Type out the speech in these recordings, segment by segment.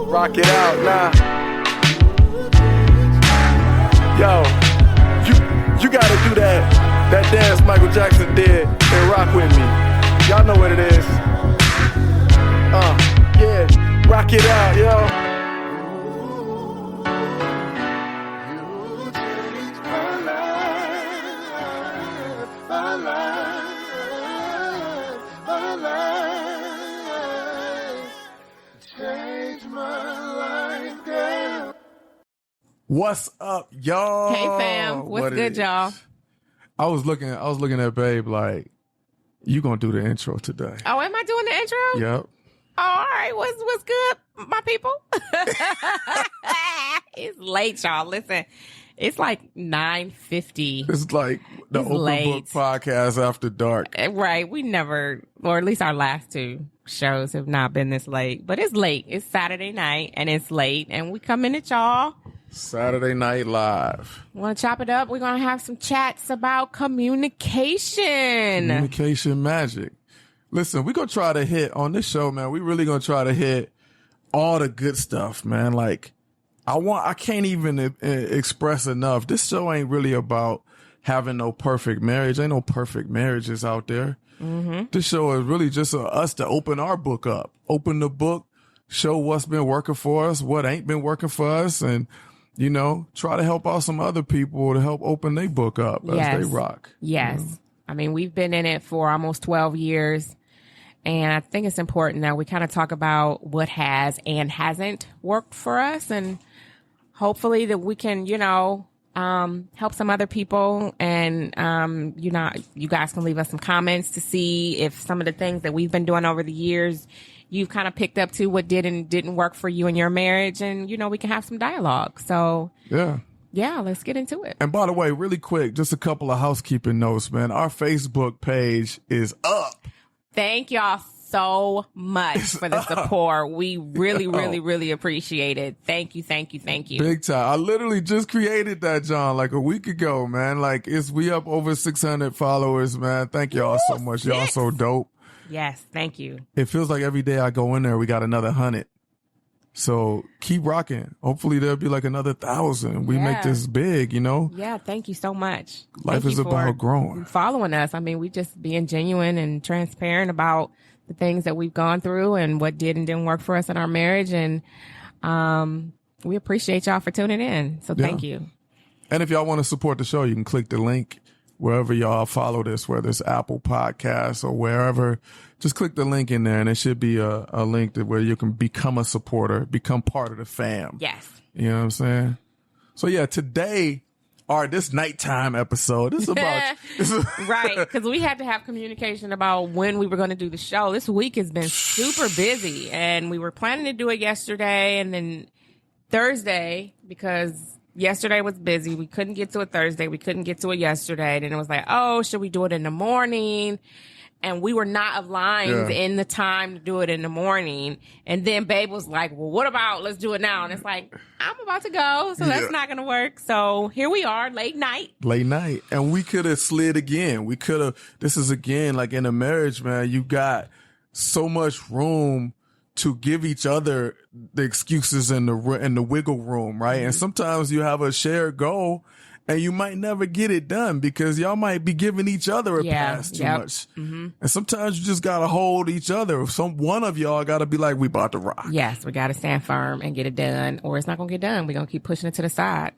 Rock it out now. Yo, you gotta do that dance Michael Jackson did and rock with me. Y'all know what it is. Yeah, rock it out, yo. What's up, y'all? Hey fam, what's good, y'all? I was looking at Babe like, you gonna do the intro today? Oh, am I doing the intro? Yep. Oh, all right, what's good, my people? It's late, y'all. Listen, it's like 9:50. It's like the It's Open late. Book podcast after dark. Right, we never, or at least our last two shows have not been this late. But it's late. It's Saturday night, and it's late, and we come in at y'all. Saturday Night Live. Want to chop it up? We're gonna have some chats about communication. Communication magic. Listen, we're gonna try to hit on this show, man. We really gonna try to hit all the good stuff, man. Like, I can't even express enough. This show ain't really about having no perfect marriage. Ain't no perfect marriages out there. Mm-hmm. This show is really just us to open our book up, open the book, show what's been working for us, what ain't been working for us, and you know, try to help out some other people to help open their book up as they rock. Yes. You know? I mean, we've been in it for almost 12 years. And I think it's important that we kind of talk about what has and hasn't worked for us. And hopefully that we can, you know, help some other people. And, you know, you guys can leave us some comments to see if some of the things that we've been doing over the years, you've kind of picked up to what did and didn't work for you in your marriage. And, you know, we can have some dialogue. So, yeah, let's get into it. And by the way, really quick, just a couple of housekeeping notes, man. Our Facebook page is up. Thank y'all so much for the support. We really appreciate it. Thank you. Big time. I literally just created that, John, like a week ago, man. Like, we up over 600 followers, man. Thank y'all so much. Y'all so dope. Yes, thank you. It feels like every day I go in there, we got another 100. So keep rocking. Hopefully there'll be like another 1,000. We make this big, you know? Yeah, thank you so much. Life is about growing. Following us. I mean, we just being genuine and transparent about the things that we've gone through and what did and didn't work for us in our marriage. And we appreciate y'all for tuning in. So thank you. And if y'all want to support the show, you can click the link wherever y'all follow this, whether it's Apple Podcasts or wherever. Just click the link in there, and it should be a link where you can become a supporter, become part of the fam. Yes. You know what I'm saying? So, yeah, today, this nighttime episode, this is about... Right, because we had to have communication about when we were going to do the show. This week has been super busy, and we were planning to do it yesterday, and then Thursday, because yesterday was busy. We couldn't get to it Thursday. We couldn't get to it yesterday. Then it was like, oh, should we do it in the morning? And we were not aligned in the time to do it in the morning. And then Babe was like, well, what about let's do it now? And it's like, I'm about to go, so that's not going to work. So here we are, late night. And we could have slid again. This is again, like in a marriage, man, you got so much room to give each other the excuses and the wiggle room, right? Mm-hmm. And sometimes you have a shared goal and you might never get it done because y'all might be giving each other a pass too much. Mm-hmm. And sometimes you just got to hold each other. One of y'all got to be like, we about to rock. Yes, we got to stand firm and get it done, or it's not going to get done. We're going to keep pushing it to the side.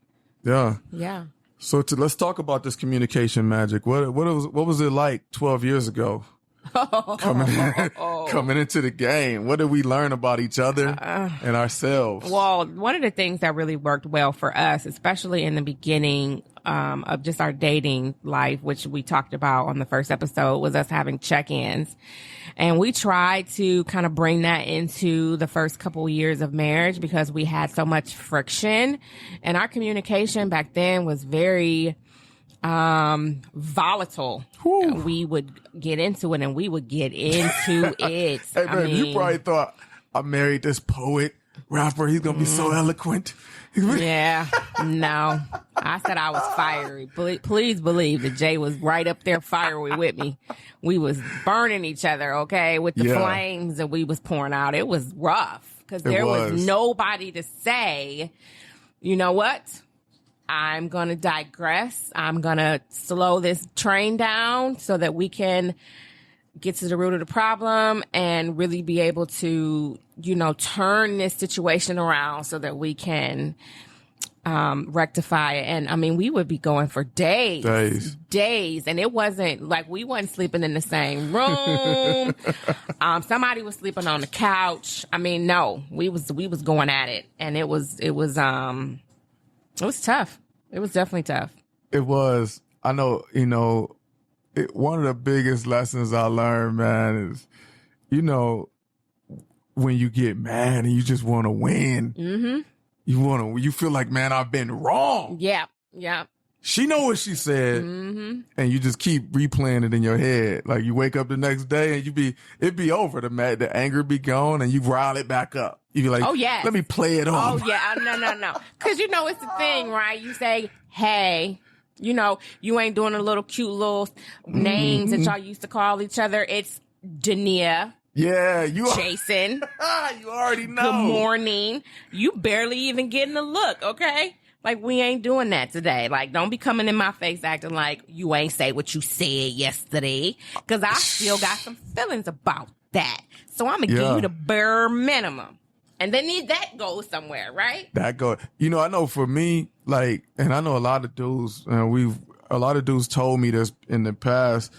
Yeah. Yeah. So let's talk about this communication magic. What was it like 12 years ago? Coming into the game, what did we learn about each other and ourselves? Well, one of the things that really worked well for us, especially in the beginning of just our dating life, which we talked about on the first episode, was us having check-ins. And we tried to kind of bring that into the first couple years of marriage because we had so much friction, and our communication back then was very volatile. Whew. We would get into it and we would get into it. Hey, man, you probably thought, I married this poet, rapper, he's going to be so eloquent. Yeah, no. I said I was fiery. Please believe that Jay was right up there fiery with me. We was burning each other, okay, with the flames that we was pouring out. It was rough. because there was was nobody to say, you know what? I'm going to digress. I'm going to slow this train down so that we can get to the root of the problem and really be able to, you know, turn this situation around so that we can rectify it. And I mean, we would be going for days. And it wasn't like we wasn't sleeping in the same room. Somebody was sleeping on the couch. I mean, no, we was going at it, and it was tough. It was definitely tough. It was. I know, you know, one of the biggest lessons I learned, man, is, you know, when you get mad and you just want to win, you feel like, man, I've been wrong. Yeah. She know what she said, and you just keep replaying it in your head. Like you wake up the next day and it be over. The anger be gone, and you rile it back up. You be like, oh yeah, let me play it on. Oh yeah, no. Because you know it's the thing, right? You say, hey, you know, you ain't doing a little cute little names that y'all used to call each other. It's Dania. Yeah, Jason. You already know. Good morning. You barely even getting a look, okay? Like, we ain't doing that today. Like, don't be coming in my face acting like you ain't say what you said yesterday. Because I still got some feelings about that. So I'm going to give you the bare minimum. And then that goes somewhere, right? You know, I know for me, like, and I know a lot of dudes, a lot of dudes told me this in the past,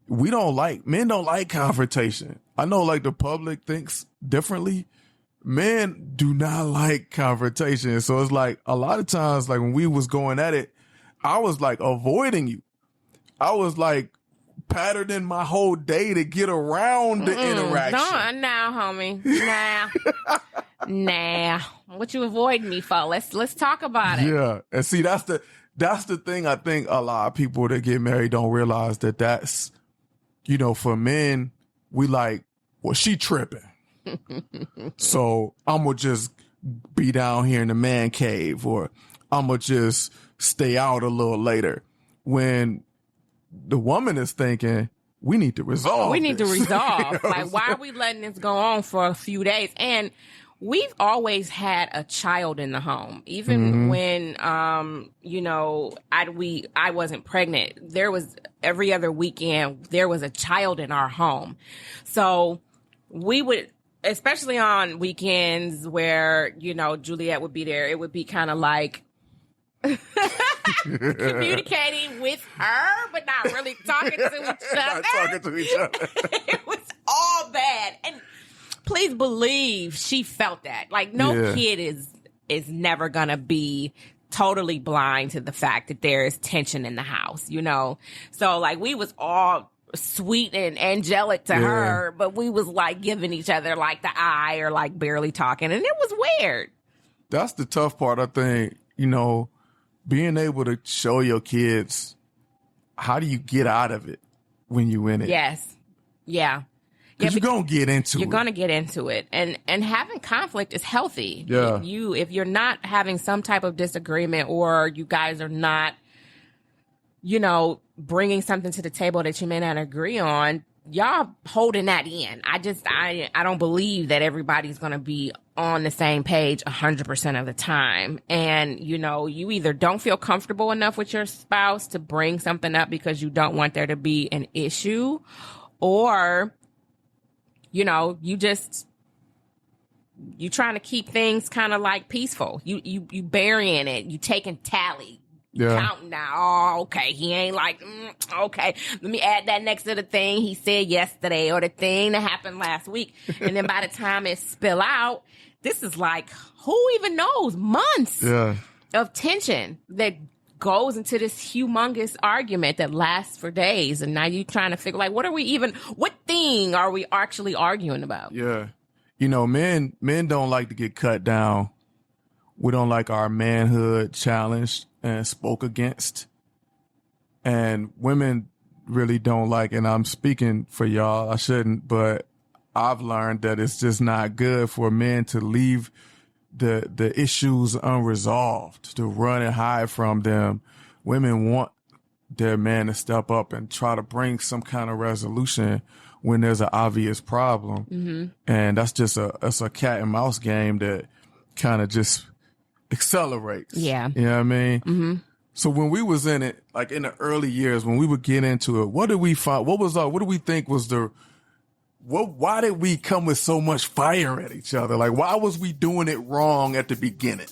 men don't like confrontation. I know, like, the public thinks differently. Men do not like confrontation. So it's like a lot of times, like when we was going at it, I was like avoiding you. I was like patterning my whole day to get around the interaction. Don't now, homie. Nah. What you avoiding me for? Let's talk about it. Yeah. And see, that's the thing I think a lot of people that get married don't realize that's, you know, for men, we like, well, she tripping. So I'm going to just be down here in the man cave, or I'm going to just stay out a little later. When the woman is thinking, we need to resolve. Like, why are we letting this go on for a few days? And we've always had a child in the home. Even when, you know, I wasn't pregnant. There was every other weekend, there was a child in our home. So we would, especially on weekends where, you know, Juliet would be there, it would be kind of like communicating with her, but not really talking to each other. It was all bad. And please believe she felt that. Like, no kid is never going to be totally blind to the fact that there is tension in the house, you know? So, like, we was all sweet and angelic to her, but we was like giving each other like the eye or like barely talking, and it was weird. That's the tough part, I think, you know, being able to show your kids how do you get out of it when you in it. Yes. Yeah. Because you're going to get into it. You're going to get into it. And having conflict is healthy. Yeah. If you're not having some type of disagreement, or you guys are not, you know, bringing something to the table that you may not agree on, y'all holding that in. I don't believe that everybody's going to be on the same page 100% of the time. And, you know, you either don't feel comfortable enough with your spouse to bring something up because you don't want there to be an issue, or, you know, you trying to keep things kind of like peaceful. You burying it. You taking tally. Counting now. Oh, okay. He ain't like, okay, let me add that next to the thing he said yesterday or the thing that happened last week. And then by the time it spill out, this is like, who even knows? Months of tension that goes into this humongous argument that lasts for days. And now you trying to figure, like, what thing are we actually arguing about? Yeah. You know, men don't like to get cut down. We don't like our manhood challenged and spoke against. And women really don't like, and I'm speaking for y'all, I shouldn't, but I've learned that it's just not good for men to leave the issues unresolved, to run and hide from them. Women want their man to step up and try to bring some kind of resolution when there's an obvious problem. And that's just a cat and mouse game that kind of just accelerates. Yeah. You know what I mean? So when we was in it, like in the early years, when we would get into it, what did we find? What do we think was why did we come with so much fire at each other? Like, why was we doing it wrong at the beginning?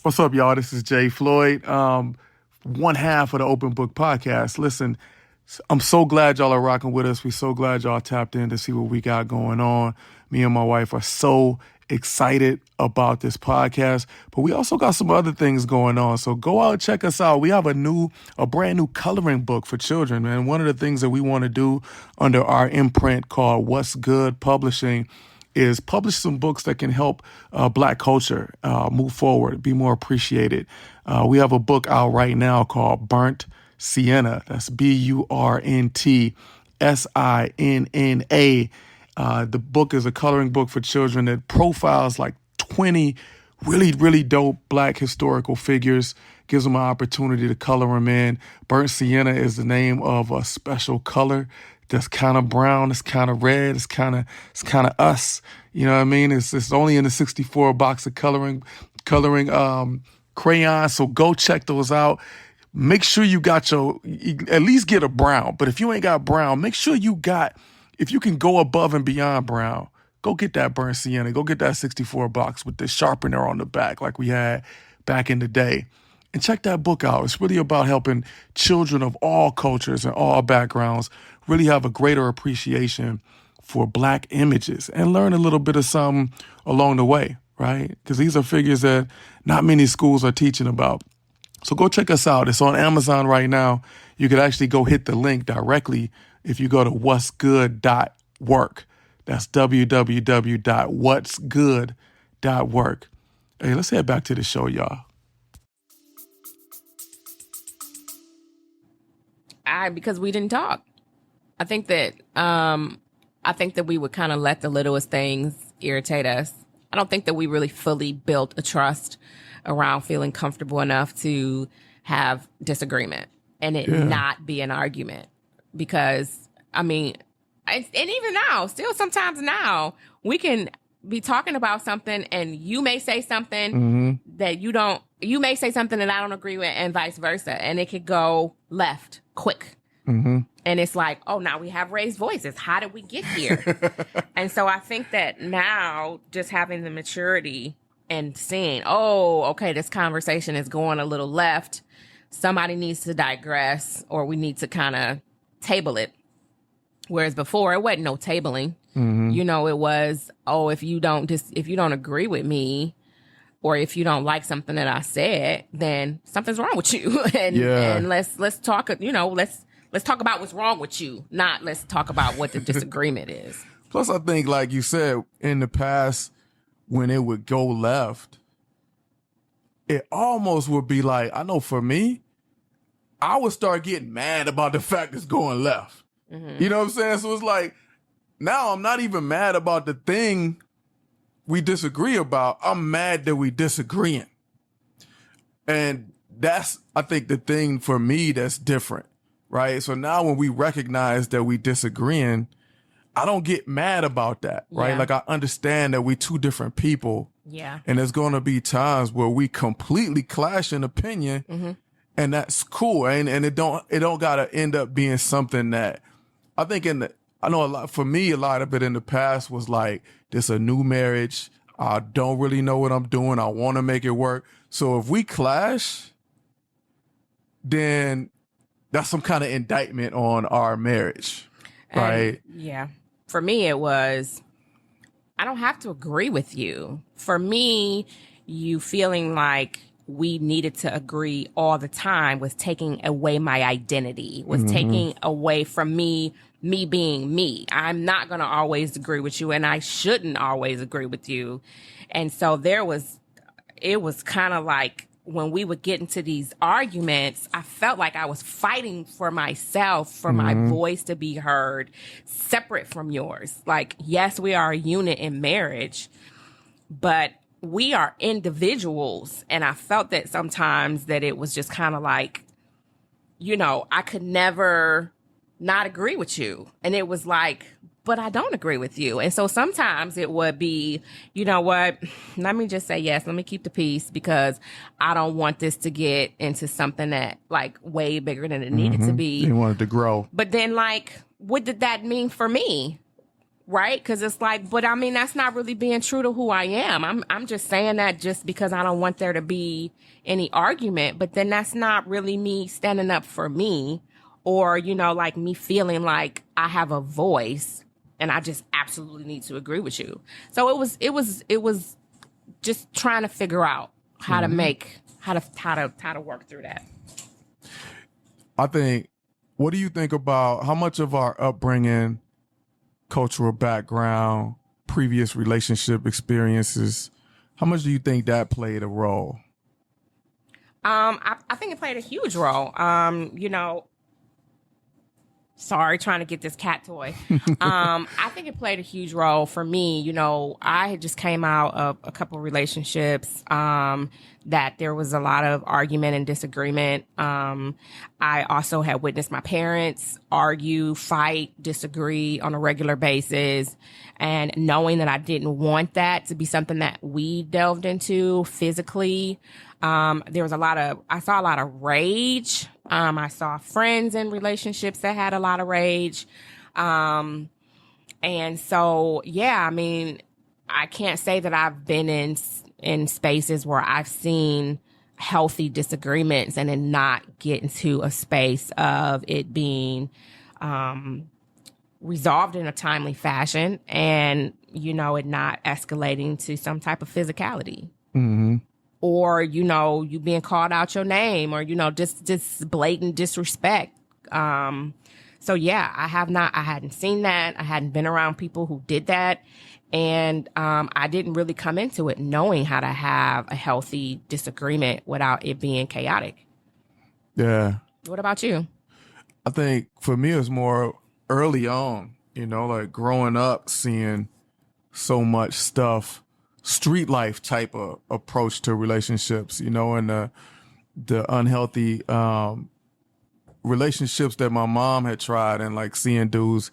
What's up, y'all? This is Jay Floyd, one half of the Open Book Podcast. Listen, I'm so glad y'all are rocking with us. We're so glad y'all tapped in to see what we got going on. Me and my wife are so excited about this podcast, but we also got some other things going on. So go out and check us out. We have a brand new coloring book for children, man. One of the things that we want to do under our imprint called What's Good Publishing is publish some books that can help Black culture move forward, be more appreciated. We have a book out right now called Burnt Sienna. That's BURNT SINNA. The book is a coloring book for children that profiles like 20 really, really dope Black historical figures, gives them an opportunity to color them in. Burnt Sienna is the name of a special color that's kind of brown, it's kind of red, it's kind of us. You know what I mean? It's only in the 64 box of coloring crayons. So go check those out. Make sure you got at least get a brown. But if you ain't got brown, make sure if you can go above and beyond brown, go get that Burnt Sienna. Go get that 64 box with the sharpener on the back like we had back in the day. And check that book out. It's really about helping children of all cultures and all backgrounds really have a greater appreciation for Black images and learn a little bit of something along the way, right? Because these are figures that not many schools are teaching about. So go check us out. It's on Amazon right now. You could actually go hit the link directly if you go to what'sgood.work. That's www.what'sgood.work. Hey, let's head back to the show, y'all. Because we didn't talk. I think that we would kind of let the littlest things irritate us. I don't think that we really fully built a trust around feeling comfortable enough to have disagreement and it not be an argument. Because, I mean, and even now, still sometimes now, we can be talking about something and you may say something that you may say something that I don't agree with and vice versa. And it could go left quick. And it's like, oh, now we have raised voices. How did we get here? And so I think that now just having the maturity and seeing, oh, okay, this conversation is going a little left. Somebody needs to digress or we need to kind of table it. Whereas before it wasn't no tabling. You know, it was, oh, if you don't agree with me or if you don't like something that I said, then something's wrong with you. And let's talk, you know, let's talk about what's wrong with you, not let's talk about what the disagreement is. Plus, I think, like you said, in the past, when it would go left, it almost would be like, I know for me, I would start getting mad about the fact it's going left. You know what I'm saying? So it's like, now I'm not even mad about the thing we disagree about. I'm mad that we disagreeing. And that's, I think, the thing for me that's different, right? So now when we recognize that we disagreeing, I don't get mad about that, right? Yeah. Like, I understand that we two different people. Yeah. And there's going to be times where we completely clash in opinion, and that's cool. And it don't got to end up being something that I think I know a lot, for me, a lot of it in the past was like, this a new marriage. I don't really know what I'm doing. I want to make it work. So if we clash, then that's some kind of indictment on our marriage, right? Yeah. For me, it was, I don't have to agree with you. For me, you feeling like we needed to agree all the time was taking away my identity, was taking away from me being me. I'm not going to always agree with you, and I shouldn't always agree with you. And so it was kind of like when we would get into these arguments, I felt like I was fighting for myself, for my voice to be heard, separate from yours. Like, yes, we are a unit in marriage, but we are individuals. And I felt that sometimes that it was just kind of like, I could never not agree with you. And it was like, but I don't agree with you. And so sometimes it would be, you know what, let me just say yes. Let me keep the peace because I don't want this to get into something that like way bigger than it needed to be. You wanted to grow. But then like, what did that mean for me? Right? Because it's like, but I mean, that's not really being true to who I am. I'm just saying that just because I don't want there to be any argument. But then that's not really me standing up for me or, like me feeling like I have a voice and I just absolutely need to agree with you. So it was just trying to figure out how to make, how to work through that. I think, what do you think about how much of our upbringing, cultural background, previous relationship experiences, how much do you think that played a role? I think it played a huge role. Sorry, trying to get this cat toy. I think it played a huge role for me. I had just came out of a couple of relationships that there was a lot of argument and disagreement. I also had witnessed my parents argue, fight, disagree on a regular basis. And knowing that I didn't want that to be something that we delved into physically, there was I saw a lot of rage. I saw friends in relationships that had a lot of rage. And so, yeah, I mean, I can't say that I've been in spaces where I've seen healthy disagreements and then not get into a space of it being, resolved in a timely fashion and, it not escalating to some type of physicality. Mm-hmm. Or, you being called out your name or, just blatant disrespect. So yeah, I hadn't seen that. I hadn't been around people who did that. And, I didn't really come into it knowing how to have a healthy disagreement without it being chaotic. Yeah. What about you? I think for me, it's more early on, like growing up, seeing so much stuff, street life type of approach to relationships, and the unhealthy relationships that my mom had tried and like seeing dudes,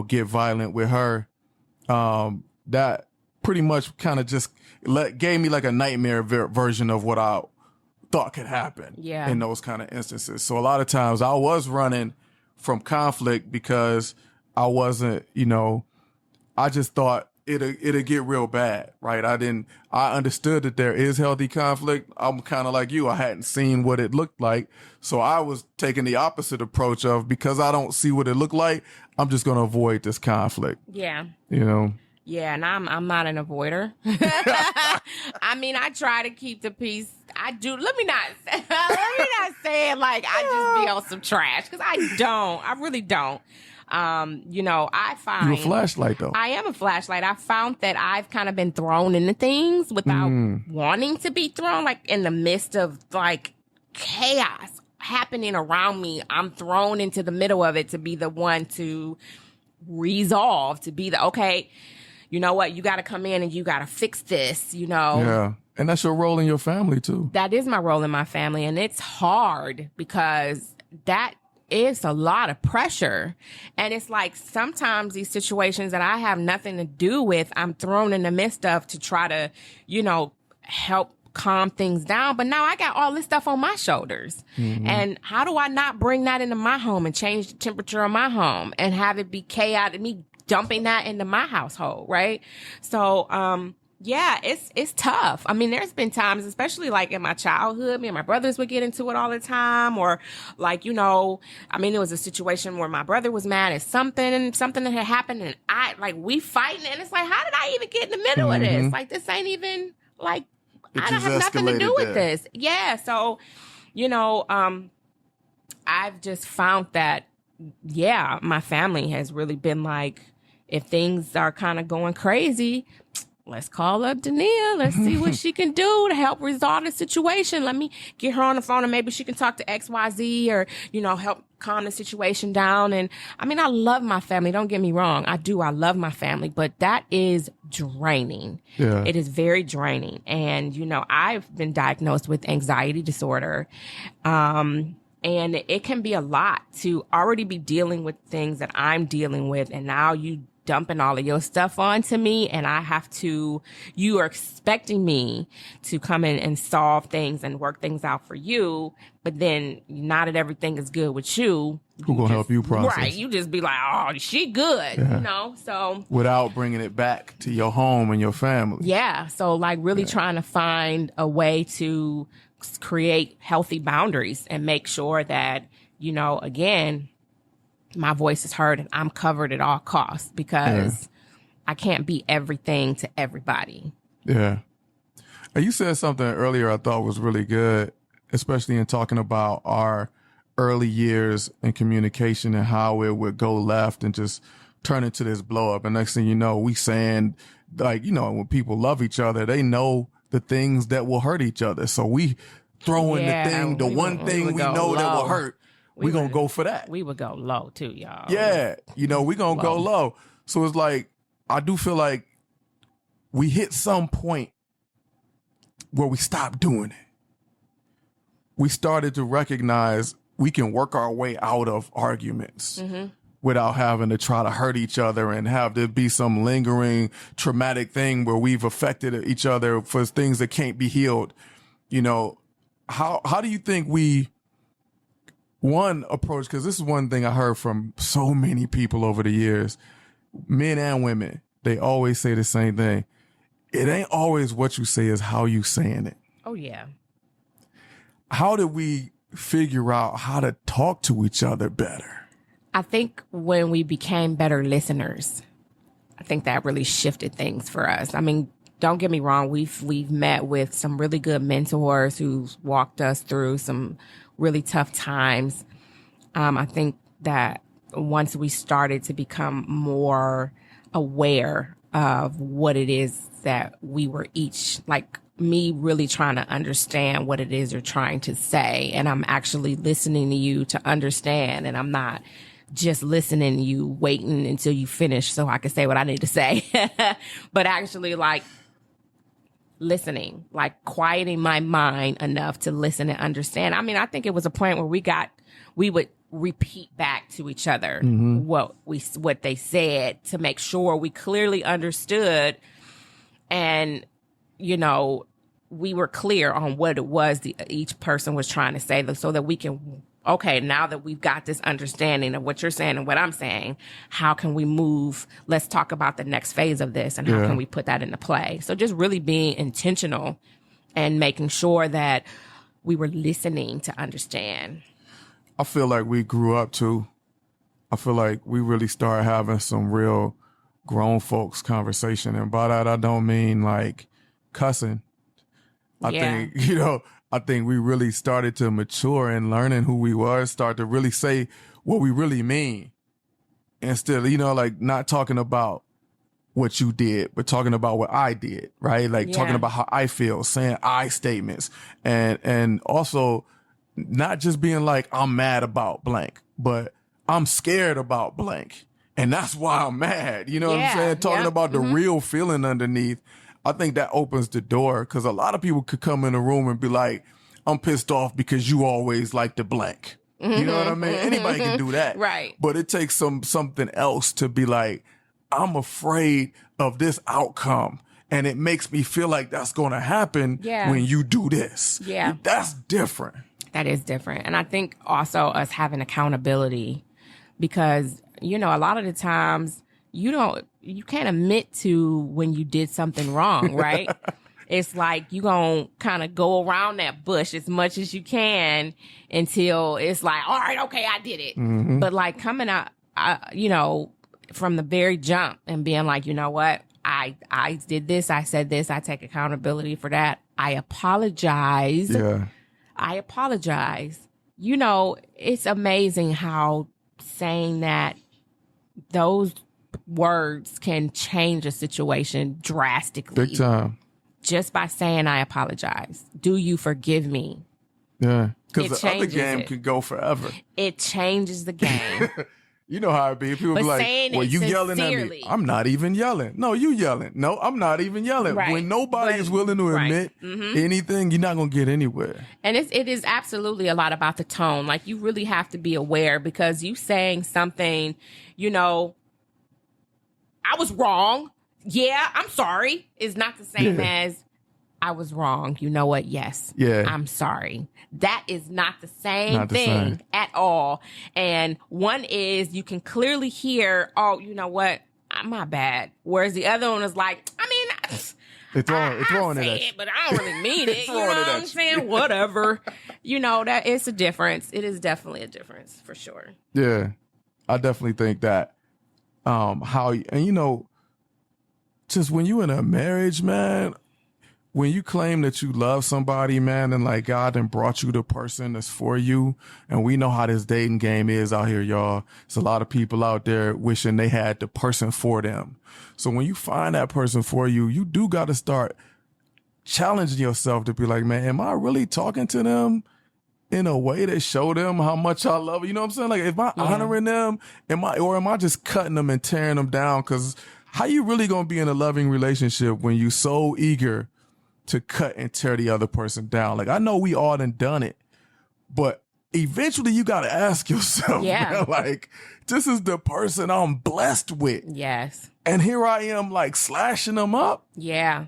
get violent with her. That pretty much kind of just gave me like a nightmare version of what I thought could happen in those kind of instances. So a lot of times I was running from conflict because I wasn't, I just thought it'll get real bad, right? I understood that there is healthy conflict. I'm kind of like you. I hadn't seen what it looked like. So I was taking the opposite approach of, because I don't see what it looked like, I'm just going to avoid this conflict. Yeah. Yeah, and I'm not an avoider. I mean, I try to keep the peace. I do. Let me not say it like I just be on some trash, because I don't. I really don't. I find you're a flashlight though. I am a flashlight. I found that I've kind of been thrown into things without wanting to be thrown, like in the midst of like chaos happening around me. I'm thrown into the middle of it to be the one to resolve, to be the, okay, you know what, you got to come in and you got to fix this, Yeah. And that's your role in your family too. That is my role in my family. And it's hard because that is a lot of pressure. And it's like sometimes these situations that I have nothing to do with, I'm thrown in the midst of to try to, help calm things down. But now I got all this stuff on my shoulders. Mm-hmm. And how do I not bring that into my home and change the temperature of my home and have it be chaotic, me dumping that into my household, right? So, yeah, it's tough. I mean, there's been times, especially like in my childhood, me and my brothers would get into it all the time, or like, there was a situation where my brother was mad at something that had happened, and we fighting, and it's like, how did I even get in the middle of this? Like, this ain't even like, I don't have nothing to do with this. Yeah. So, I've just found that, yeah, my family has really been like, if things are kind of going crazy, let's call up Dania. Let's see what she can do to help resolve the situation. Let me get her on the phone and maybe she can talk to XYZ or, help calm the situation down. And I mean, I love my family. Don't get me wrong. I do. I love my family, but that is draining. Yeah. It is very draining. And, I've been diagnosed with anxiety disorder. And And it can be a lot to already be dealing with things that I'm dealing with. And now you dumping all of your stuff onto me, and you are expecting me to come in and solve things and work things out for you. But then now that everything is good with you, who gonna help you process? Right. You just be like, oh, she good, so. Without bringing it back to your home and your family. Yeah. So like really trying to find a way to create healthy boundaries and make sure that, again, my voice is heard and I'm covered at all costs, because I can't be everything to everybody. Yeah. And you said something earlier I thought was really good, especially in talking about our early years in communication and how it would go left and just turn into this blow up. And next thing you know, we saying, like, when people love each other, they know the things that will hurt each other. So we throw in the one thing we know that will hurt. We're going to go for that. We would go low too, y'all. Yeah. We're going to go low. So it's like, I do feel like we hit some point where we stopped doing it. We started to recognize we can work our way out of arguments without having to try to hurt each other and have there be some lingering traumatic thing where we've affected each other for things that can't be healed. How do you think we approach, because this is one thing I heard from so many people over the years, men and women, they always say the same thing. It ain't always what you say, is how you saying it. Oh, yeah. How did we figure out how to talk to each other better? I think when we became better listeners, I think that really shifted things for us. I mean, don't get me wrong. We've met with some really good mentors who've walked us through some really tough times. I think that once we started to become more aware of what it is that we were each, like me really trying to understand what it is you're trying to say, and I'm actually listening to you to understand, and I'm not just listening to you, waiting until you finish so I can say what I need to say, but actually like listening, like quieting my mind enough to listen and understand. I mean, I think it was a point where we would repeat back to each other what they said to make sure we clearly understood, and we were clear on what it was each person was trying to say, so that we can, okay, now that we've got this understanding of what you're saying and what I'm saying, how can we move? Let's talk about the next phase of this and how can we put that into play? So just really being intentional and making sure that we were listening to understand. I feel like we grew up too. I feel like we really started having some real grown folks conversation. And by that, I don't mean like cussing. I think we really started to mature in learning who we were, start to really say what we really mean. Instead of, like not talking about what you did, but talking about what I did, right? Like talking about how I feel, saying I statements, and also not just being like, I'm mad about blank, but I'm scared about blank. And that's why I'm mad. You know what I'm saying? Talking about the real feeling underneath. I think that opens the door, because a lot of people could come in a room and be like, I'm pissed off because you always like the blank. You know what I mean? Anybody can do that. Right. But it takes something else to be like, I'm afraid of this outcome, and it makes me feel like that's going to happen when you do this. Yeah. That's different. That is different. And I think also us having accountability, because, a lot of the times you can't admit to when you did something wrong, right? It's like you gonna kind of go around that bush as much as you can until it's like, all right, okay, I did it. But like coming out, from the very jump and being like, you know what? I did this. I said this. I take accountability for that. I apologize. Yeah. I apologize. It's amazing how saying that, those words can change a situation drastically. Big time. Just by saying, I apologize. Do you forgive me? Yeah. Because the other game could go forever. It changes the game. You know how it be. People But be like, saying well, it you yelling at me. sincerely. I'm not even yelling. No, you yelling. No, I'm not even yelling. Right. When nobody But- is willing to right. admit anything, you're not going to get anywhere. And it is absolutely a lot about the tone. Like, you really have to be aware, because you saying something, you know, I was wrong. Yeah, I'm sorry, is not the same Yeah. as I was wrong. You know what? Yes. Yeah. I'm sorry. That is not the same Not the thing same. at all. And one is, you can clearly hear, oh, you know what? My bad. Whereas the other one is like, I mean, They're throwing I it say at you. it, but I don't really mean it. You know Throwing it what at I'm you. saying? Whatever. You know, that it's a difference. It is definitely a difference for sure. Yeah, I definitely think that. And you know, just when you in a marriage, man, when you claim that you love somebody, man, and like God done brought you the person that's for you, and we know how this dating game is out here, y'all. There's a lot of people out there wishing they had the person for them. So when you find that person for you, you do got to start challenging yourself to be like, man, am I really talking to them in a way that show them how much I love? You know what I'm saying? Like, am I honoring them? Am I just cutting them and tearing them down? Because how you really gonna be in a loving relationship when you so eager to cut and tear the other person down? Like, I know we all done it, but eventually you got to ask yourself, Yeah. man, like, this is the person I'm blessed with, Yes. and here I am, like, slashing them up. Yeah.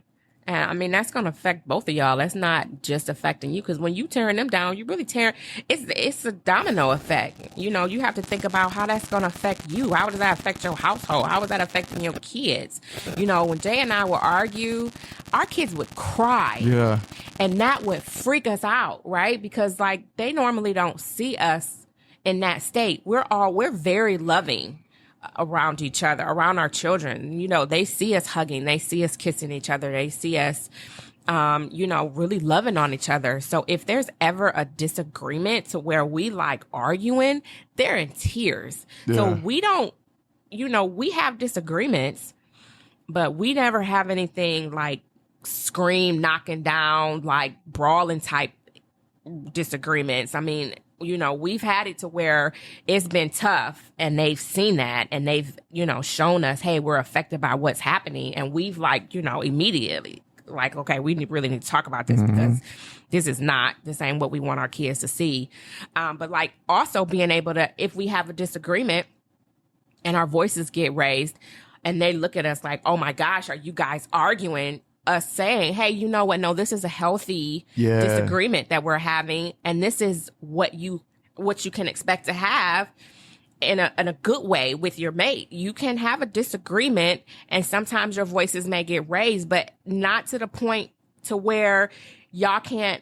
And I mean, that's going to affect both of y'all. That's not just affecting you, because when you tearing them down, you really tearing. It's a domino effect. You know, you have to think about how that's going to affect you. How does that affect your household? How is that affecting your kids? You know, when Jay and I would argue, our kids would cry. Yeah. And that would freak us out, right? Because like, they normally don't see us in that state. We're very loving around each other, around our children. You know, they see us hugging, they see us kissing each other, they see us, you know, really loving on each other. So if there's ever a disagreement to where we like arguing, they're in tears. So Yeah. we don't, you know, we have disagreements, but we never have anything like scream, knocking down, like brawling type disagreements. I mean, you know, we've had it to where it's been tough, and they've seen that, and they've, you know, shown us, hey, we're affected by what's happening. And we've like, you know, immediately like, okay, we really need to talk about this, because this ain't what we want our kids to see. But like, also being able to, if we have a disagreement and our voices get raised and they look at us like, oh my gosh, are you guys arguing? Us saying, hey, you know what? No, this is a healthy Yeah. disagreement that we're having, and this is what you can expect to have in a good way with your mate. You can have a disagreement, and sometimes your voices may get raised, but not to the point to where y'all can't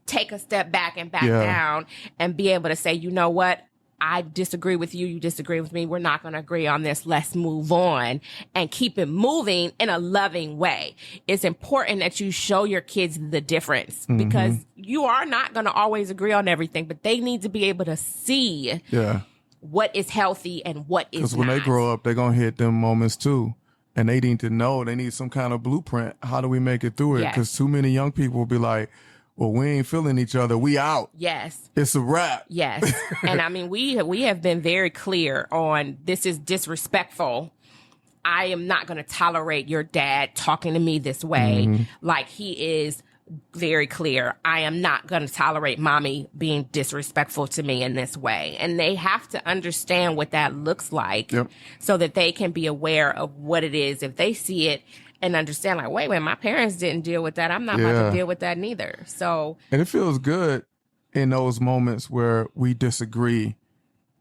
take a step back and back Yeah. down and be able to say, you know what? I disagree with you. You disagree with me. We're not going to agree on this. Let's move on and keep it moving in a loving way. It's important that you show your kids the difference, because you are not going to always agree on everything, but they need to be able to see Yeah. what is healthy and what is Because not. when they grow up, they're going to hit them moments too. And they need to know, they need some kind of blueprint. How do we make it through it? Yes. Because too many young people will be like, well, we ain't feeling each other. We out. Yes. It's a wrap. Yes. And I mean, we have been very clear on, this is disrespectful. I am not going to tolerate your dad talking to me this way. Like, he is very clear. I am not going to tolerate mommy being disrespectful to me in this way. And they have to understand what that looks like, Yep. so that they can be aware of what it is. If they see it and understand, like, wait, my parents didn't deal with that, I'm not about Yeah. to deal with that neither. So And it feels good in those moments where we disagree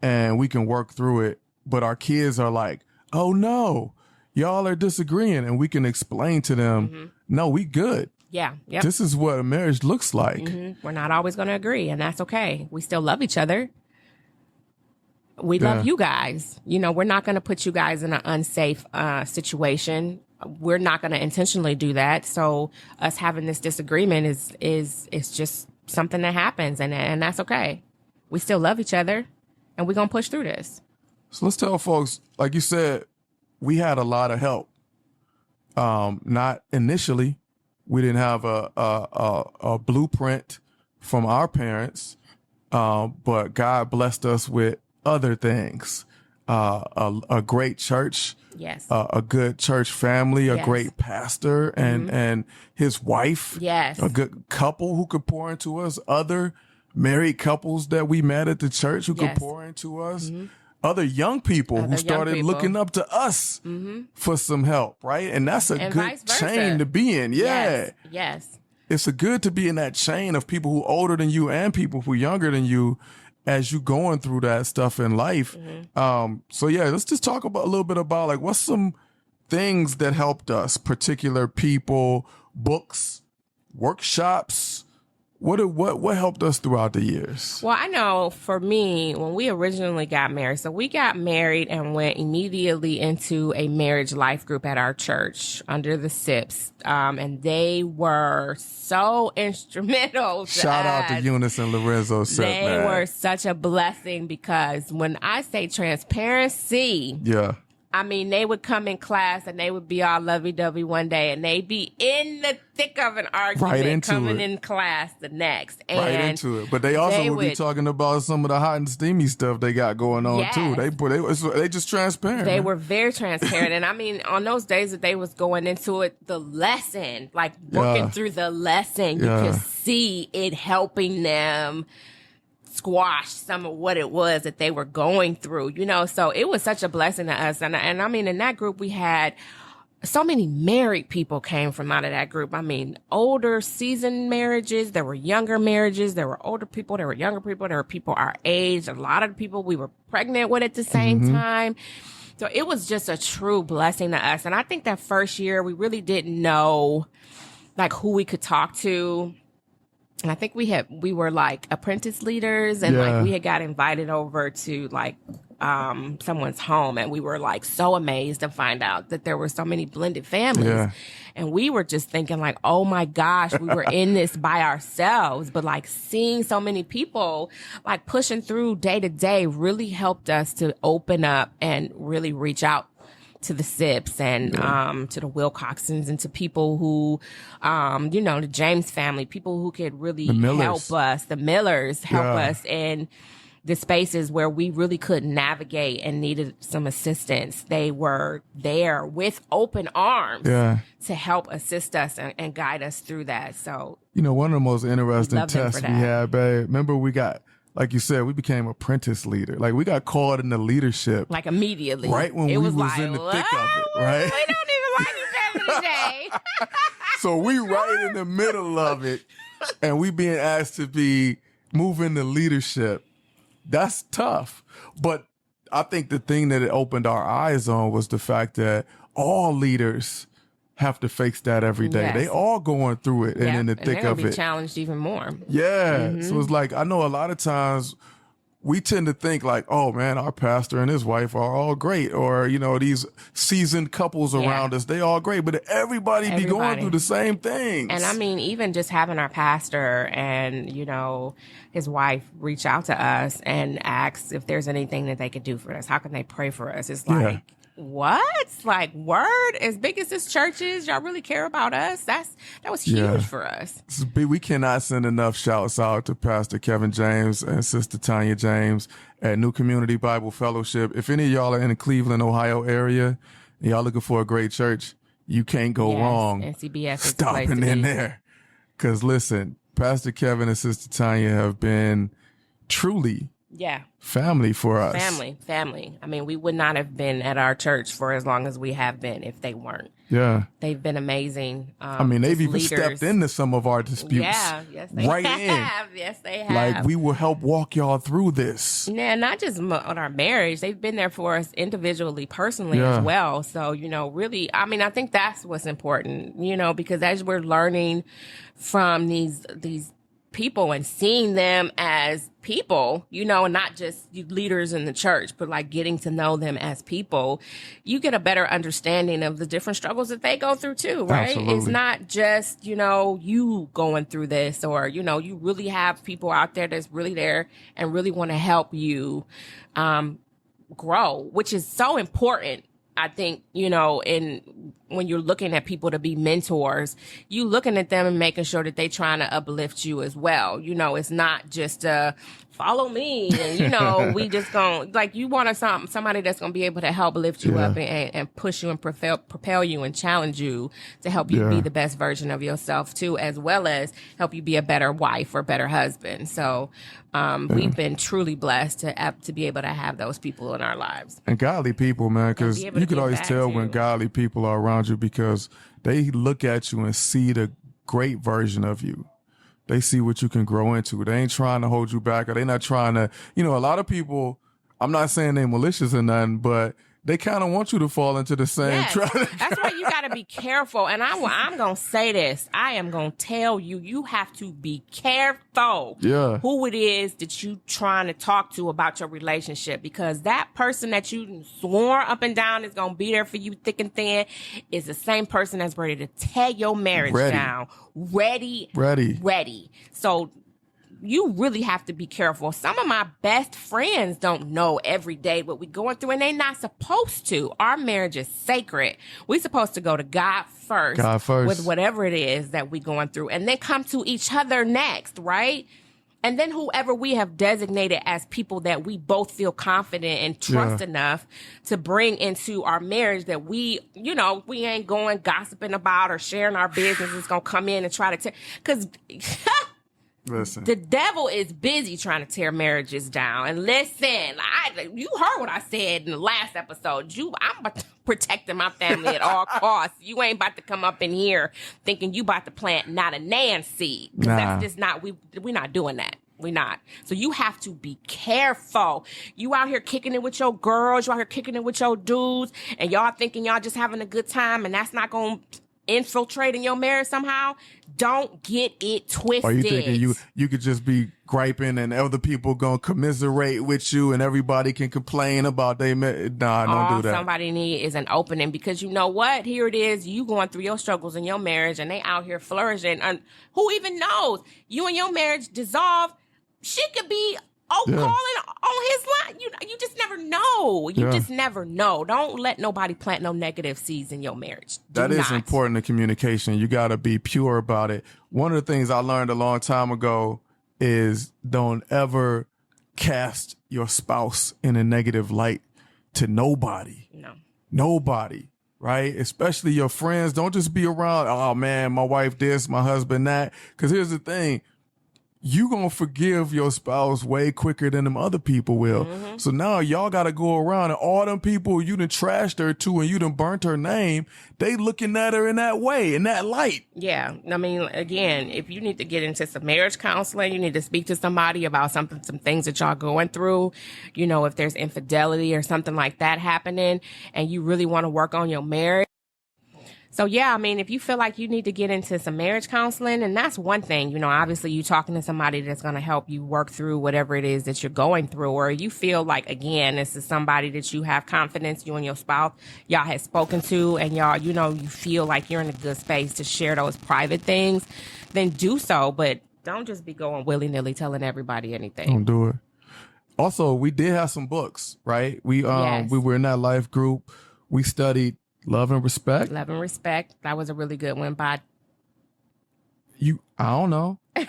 and we can work through it. But our kids are like, oh no, y'all are disagreeing. And we can explain to them, no, we good. yeah, yep. This is what a marriage looks like. We're not always going to agree, and that's okay. We still love each other. We Yeah. love you guys. You know, we're not going to put you guys in an unsafe situation. We're not going to intentionally do that. So us having this disagreement is just something that happens, and that's okay. We still love each other, and we're going to push through this. So let's tell folks, like you said, we had a lot of help. Not initially, we didn't have a blueprint from our parents, but God blessed us with other things a great church, Yes. a good church family, a Yes. great pastor and his wife, Yes. a good couple who could pour into us, other married couples that we met at the church who could Yes. pour into us, other young people who young started people. looking up to us for some help, right? And that's a And good vice versa. chain to be in. Yeah. Yes. Yes. It's a good to be in that chain of people who older than you and people who younger than you as you going through that stuff in life. So yeah, let's just talk about a little bit about like what's some things that helped us, particular people, books, workshops. What helped us throughout the years? Well, I know for me, when we originally got married, so we got married and went immediately into a marriage life group at our church under the SIPs. And they were so instrumental. Shout out to us. Eunice and Lorenzo Sip, They man. were such a blessing because when I say transparency, Yeah. I mean, they would come in class and they would be all lovey-dovey one day and they'd be in the thick of an argument Right into coming it. in class the next. And Right into it, but they also they would be would- talking about some of the hot and steamy stuff they got going on too. Yes. They just transparent. They man. were very transparent. And I mean, on those days that they was going into it, the lesson, like working Yeah. through the lesson, Yeah. you could see it helping them squash some of what it was that they were going through, you know? So it was such a blessing to us. And I mean, in that group, we had so many married people came from out of that group. I mean, older seasoned marriages, there were younger marriages, there were older people, there were younger people, there were people our age, a lot of the people we were pregnant with at the same time. So it was just a true blessing to us. And I think that first year we really didn't know like who we could talk to. And I think we were like apprentice leaders and Yeah. like we had got invited over to like someone's home and we were like so amazed to find out that there were so many blended families. Yeah. And we were just thinking like, oh my gosh, we were in this by ourselves. But like seeing so many people like pushing through day to day really helped us to open up and really reach out to the Sips and to the Wilcoxons and to people who, you know, the James family, people who could really Millers. help us, the Millers help Yeah. us in the spaces where we really couldn't navigate and needed some assistance. They were there with open arms Yeah. to help assist us and guide us through that. So You know, one of the most interesting love them tests for we that. had, babe. Remember, we got, like you said, we became apprentice leader. Like we got called into leadership like immediately. right when it we was was like, in the thick "What? of it, right? We don't even like each other today. So we right in the middle of it, and we being asked to be move into leadership. That's tough. But I think the thing that it opened our eyes on was the fact that all leaders have to face that every day. Yes. They all going through it and Yeah, in the they're thick gonna of be it. challenged even more. Yeah. So it's like, I know a lot of times we tend to think like, oh man, our pastor and his wife are all great. Or, you know, these seasoned couples around us, they all great. But everybody be going Everybody. through the same things. And I mean, even just having our pastor and, you know, his wife reach out to us and ask if there's anything that they could do for us. How can they pray for us? It's like, Yeah. what? Like, word? As big as this church is, y'all really care about us? That was huge Yeah. for us. We cannot send enough shouts out to Pastor Kevin James and Sister Tanya James at New Community Bible Fellowship. If any of y'all are in the Cleveland, Ohio area, and y'all looking for a great church, you can't go Yes, wrong NCBF is the place stopping to in be. there. Because listen, Pastor Kevin and Sister Tanya have been truly Yeah. family for us. Family. I mean, we would not have been at our church for as long as we have been if they weren't. Yeah. They've been amazing. I mean, they've just even leaders. stepped into some of our disputes. Yeah, yes, they right have. Yes, they have. Like, we will help walk y'all through this. Yeah, not just on our marriage. They've been there for us individually, personally Yeah. as well. So, you know, really, I mean, I think that's what's important, you know, because as we're learning from these people and seeing them as people, you know, and not just leaders in the church, but like getting to know them as people, you get a better understanding of the different struggles that they go through too, right? Absolutely. It's not just, you know, you going through this or, you know, you really have people out there that's really there and really want to help you grow, which is so important I think, when you're looking at people to be mentors, you looking at them and making sure that they trying to uplift you as well. It's not just follow me and, we just gonna, like, you want somebody that's gonna be able to help lift you up and push you and propel you and challenge you to help you be the best version of yourself too, as well as help you be a better wife or better husband. So, we've been truly blessed to be able to have those people in our lives. And godly people, man, because you could always tell when godly people are around you because they look at you and see the great version of you. They see what you can grow into. They ain't trying to hold you back, or they not trying to, a lot of people, I'm not saying they malicious or nothing, but they kind of want you to fall into the same trap. That's why you got to be careful. And I'm going to say this. I am going to tell you, you have to be careful who it is that you trying to talk to about your relationship, because that person that you swore up and down is going to be there for you thick and thin is the same person that's ready to tear your marriage down. Ready. So you really have to be careful. Some of my best friends don't know every day what we're going through, and they're not supposed to. Our marriage is sacred. We're supposed to go to God first with whatever it is that we're going through, and then come to each other next, right? And then whoever we have designated as people that we both feel confident and trust enough to bring into our marriage that we ain't going gossiping about or sharing our business is going to come in and try to because listen, the devil is busy trying to tear marriages down. And listen, you heard what I said in the last episode. I'm protecting my family at all costs. You ain't about to come up in here thinking you about to plant not a nan seed. Because that's just not, we're not doing that. We're not. So you have to be careful. You out here kicking it with your girls. You out here kicking it with your dudes. And y'all thinking y'all just having a good time. And that's not going to infiltrate in your marriage somehow. Don't get it twisted. Are you thinking you could just be griping and other people gonna commiserate with you and everybody can complain about don't do that. All somebody need is an opening, because you know what? Here it is. You going through your struggles in your marriage and they out here flourishing. And who even knows? You and your marriage dissolve. She could be calling on his line. You just never know. You just never know. Don't let nobody plant no negative seeds in your marriage. That is important in communication. You got to be pure about it. One of the things I learned a long time ago is don't ever cast your spouse in a negative light to nobody. No. Nobody. Right? Especially your friends. Don't just be around, oh man, my wife this, my husband that. Because here's the thing. You gonna forgive your spouse way quicker than them other people will. Mm-hmm. So now y'all gotta go around and all them people you done trashed her to and you done burnt her name, they looking at her in that way, in that light. Yeah. I mean, again, if you need to get into some marriage counseling, you need to speak to somebody about some things that y'all going through. If there's infidelity or something like that happening and you really want to work on your marriage. So, yeah, I mean, if you feel like you need to get into some marriage counseling, and that's one thing, obviously you talking to somebody that's going to help you work through whatever it is that you're going through, or you feel like, again, this is somebody that you have confidence, you and your spouse, y'all have spoken to, and y'all, you feel like you're in a good space to share those private things, then do so. But don't just be going willy-nilly telling everybody anything. Don't do it. Also, we did have some books, right? We were in that life group. We studied Love and Respect. Love and Respect. That was a really good one by... I don't know. The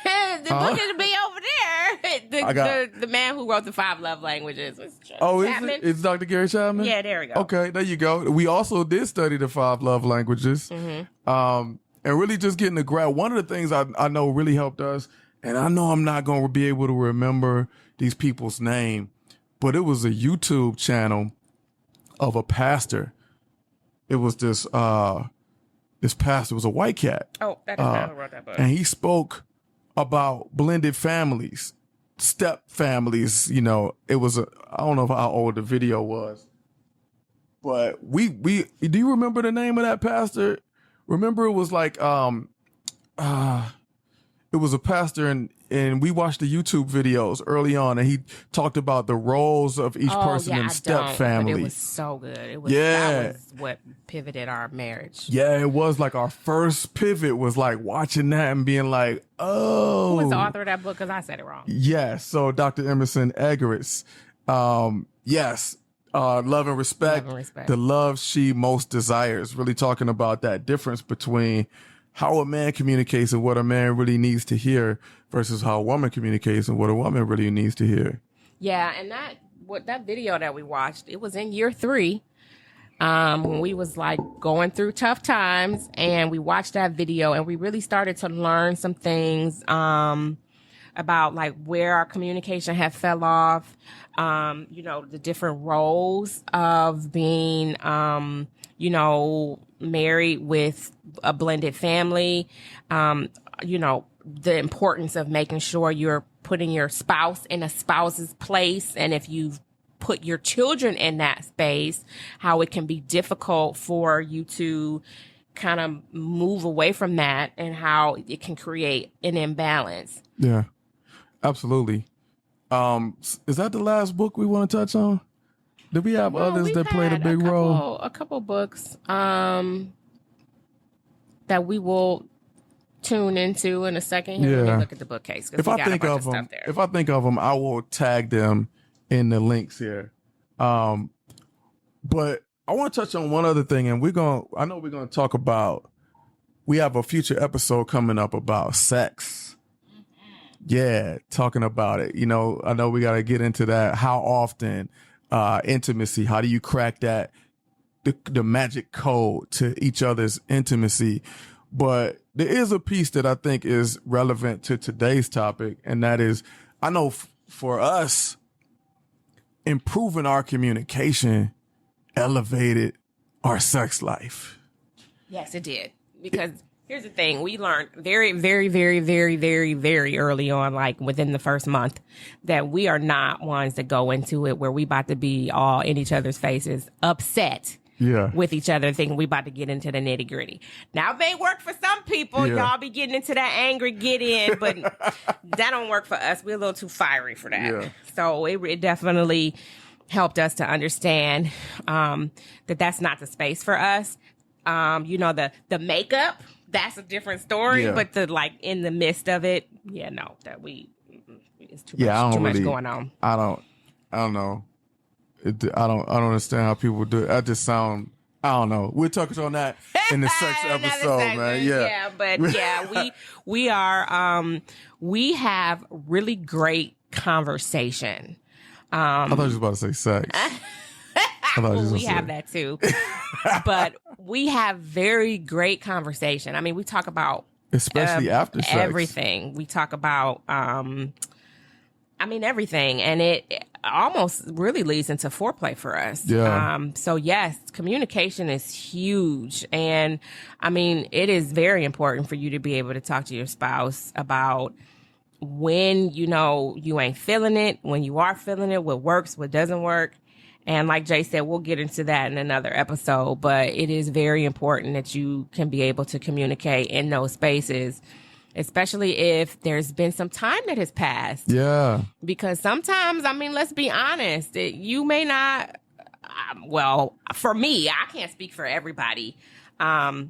book is be over there. The man who wrote the 5 love languages was Chapman. It's Dr. Gary Chapman? Yeah, there we go. Okay, there you go. We also did study the 5 love languages. Mm-hmm. And really just getting to grab. One of the things I know really helped us, and I know I'm not going to be able to remember these people's name, but it was a YouTube channel of a pastor. It was this pastor was a white cat. Oh, that is not who wrote that book. And he spoke about blended families, step families. It was I don't know how old the video was, but we do you remember the name of that pastor? Remember it was like it was a pastor and we watched the YouTube videos early on, and he talked about the roles of each person in step family. But it was so good. That was what pivoted our marriage. Yeah, it was like our first pivot was like watching that and being like, oh. Who was the author of that book? Because I said it wrong. Yes. So Dr. Emerson Eggerichs. Yes. Love and Respect. The love she most desires. Really talking about that difference between how a man communicates and what a man really needs to hear versus how a woman communicates and what a woman really needs to hear. Yeah, and that video that we watched, it was in year 3. When we was like going through tough times, and we watched that video and we really started to learn some things about like where our communication had fell off, the different roles of being married with a blended family, the importance of making sure you're putting your spouse in a spouse's place, and if you've put your children in that space, how it can be difficult for you to kind of move away from that, and how it can create an imbalance. Yeah, absolutely. Is that the last book we want to touch on? Did we have others that played a big role? A couple books that we will tune into in a second. Here, let me look at the bookcase. If I think of them, I will tag them in the links here. But I want to touch on one other thing, and I know we're going to talk about, we have a future episode coming up about sex. Yeah, talking about it. I know we got to get into that. How often, intimacy, how do you crack that, the magic code to each other's intimacy? But there is a piece that I think is relevant to today's topic, and that is, I know for us, improving our communication elevated our sex life. Yes, it did. Because here's the thing. We learned very, very, very, very, very, very early on, like within the first month, that we are not ones that go into it where we about to be all in each other's faces, upset with each other, thinking we about to get into the nitty gritty. Now, it may work for some people. Y'all be getting into that angry get in, but that don't work for us. We're a little too fiery for that. Yeah. So it definitely helped us to understand that that's not the space for us. The makeup, that's a different story, but in the midst of it, it's too much going on. I don't know. I don't understand how people do it. I just sound, I don't know. We'll talk on that in the sex episode, man. Yeah, but we are, we have really great conversation. I thought you was about to say sex. We have that too. But we have very great conversation. I mean, we talk about, especially after sex, everything. We talk about, everything. And it almost really leads into foreplay for us. Yeah. So yes, communication is huge. And it is very important for you to be able to talk to your spouse about when, you ain't feeling it, when you are feeling it, what works, what doesn't work. And like Jay said, we'll get into that in another episode, but it is very important that you can be able to communicate in those spaces, especially if there's been some time that has passed. Yeah. Because sometimes, let's be honest, you may not, for me, I can't speak for everybody. I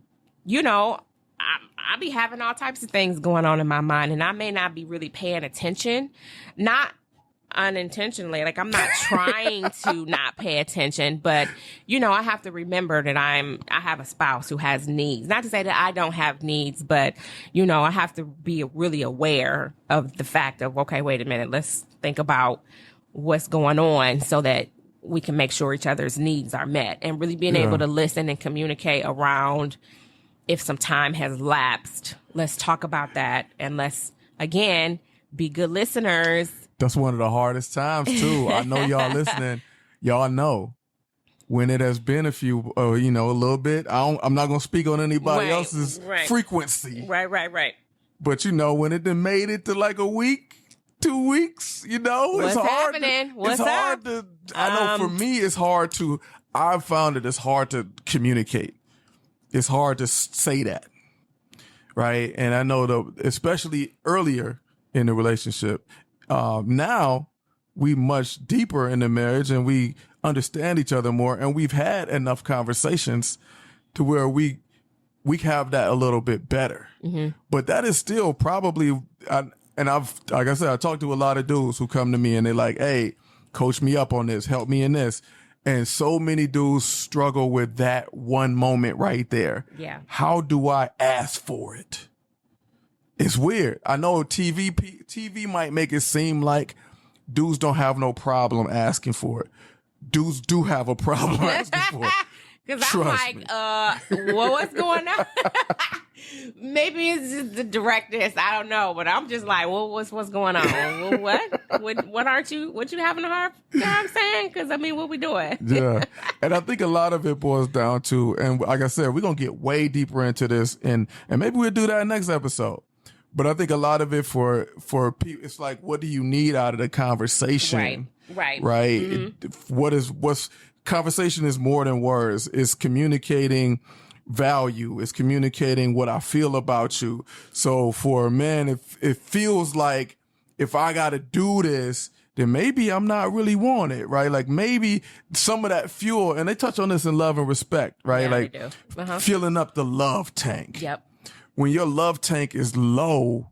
be having all types of things going on in my mind, and I may not be really paying attention, not unintentionally. Like, I'm not trying to not pay attention, but I have to remember that I have a spouse who has needs. Not to say that I don't have needs, but I have to be really aware of the fact of, okay, wait a minute, let's think about what's going on so that we can make sure each other's needs are met, and really being able to listen and communicate around if some time has lapsed. Let's talk about that, and let's, again, be good listeners. That's one of the hardest times, too. I know y'all listening. Y'all know when it has been a few, a little bit. I'm not going to speak on anybody else's frequency. Right. But, when it done made it to like a week, 2 weeks, it's hard. Happening? What's hard to, I know for me, I've found that it's hard to communicate. It's hard to say that. Right. And I know especially earlier in the relationship, now we much deeper in the marriage and we understand each other more, and we've had enough conversations to where we have that a little bit better. Mm-hmm. But that is still probably, like I said, I talked to a lot of dudes who come to me and they're like, hey, coach me up on this, help me in this. And so many dudes struggle with that one moment right there. Yeah. How do I ask for it? It's weird. I know TV might make it seem like dudes don't have no problem asking for it. Dudes do have a problem asking for it. Because I'm like, well, what's going on? Maybe it's just the directness. I don't know. But I'm just like, well, what's going on? Well, what you having a hard time saying? Because, I mean, what we doing? Yeah. And I think a lot of it boils down to, and like I said, we're going to get way deeper into this. And maybe we'll do that next episode. But I think a lot of it for people, it's like, what do you need out of the conversation? Right. What's conversation is more than words. It's communicating value. It's communicating what I feel about you. So for a man, it feels like if I got to do this, then maybe I'm not really wanted, right? Like maybe some of that fuel, and they touch on this in Love and Respect, right? Yeah, like they do. filling up the love tank. Yep. When your love tank is low,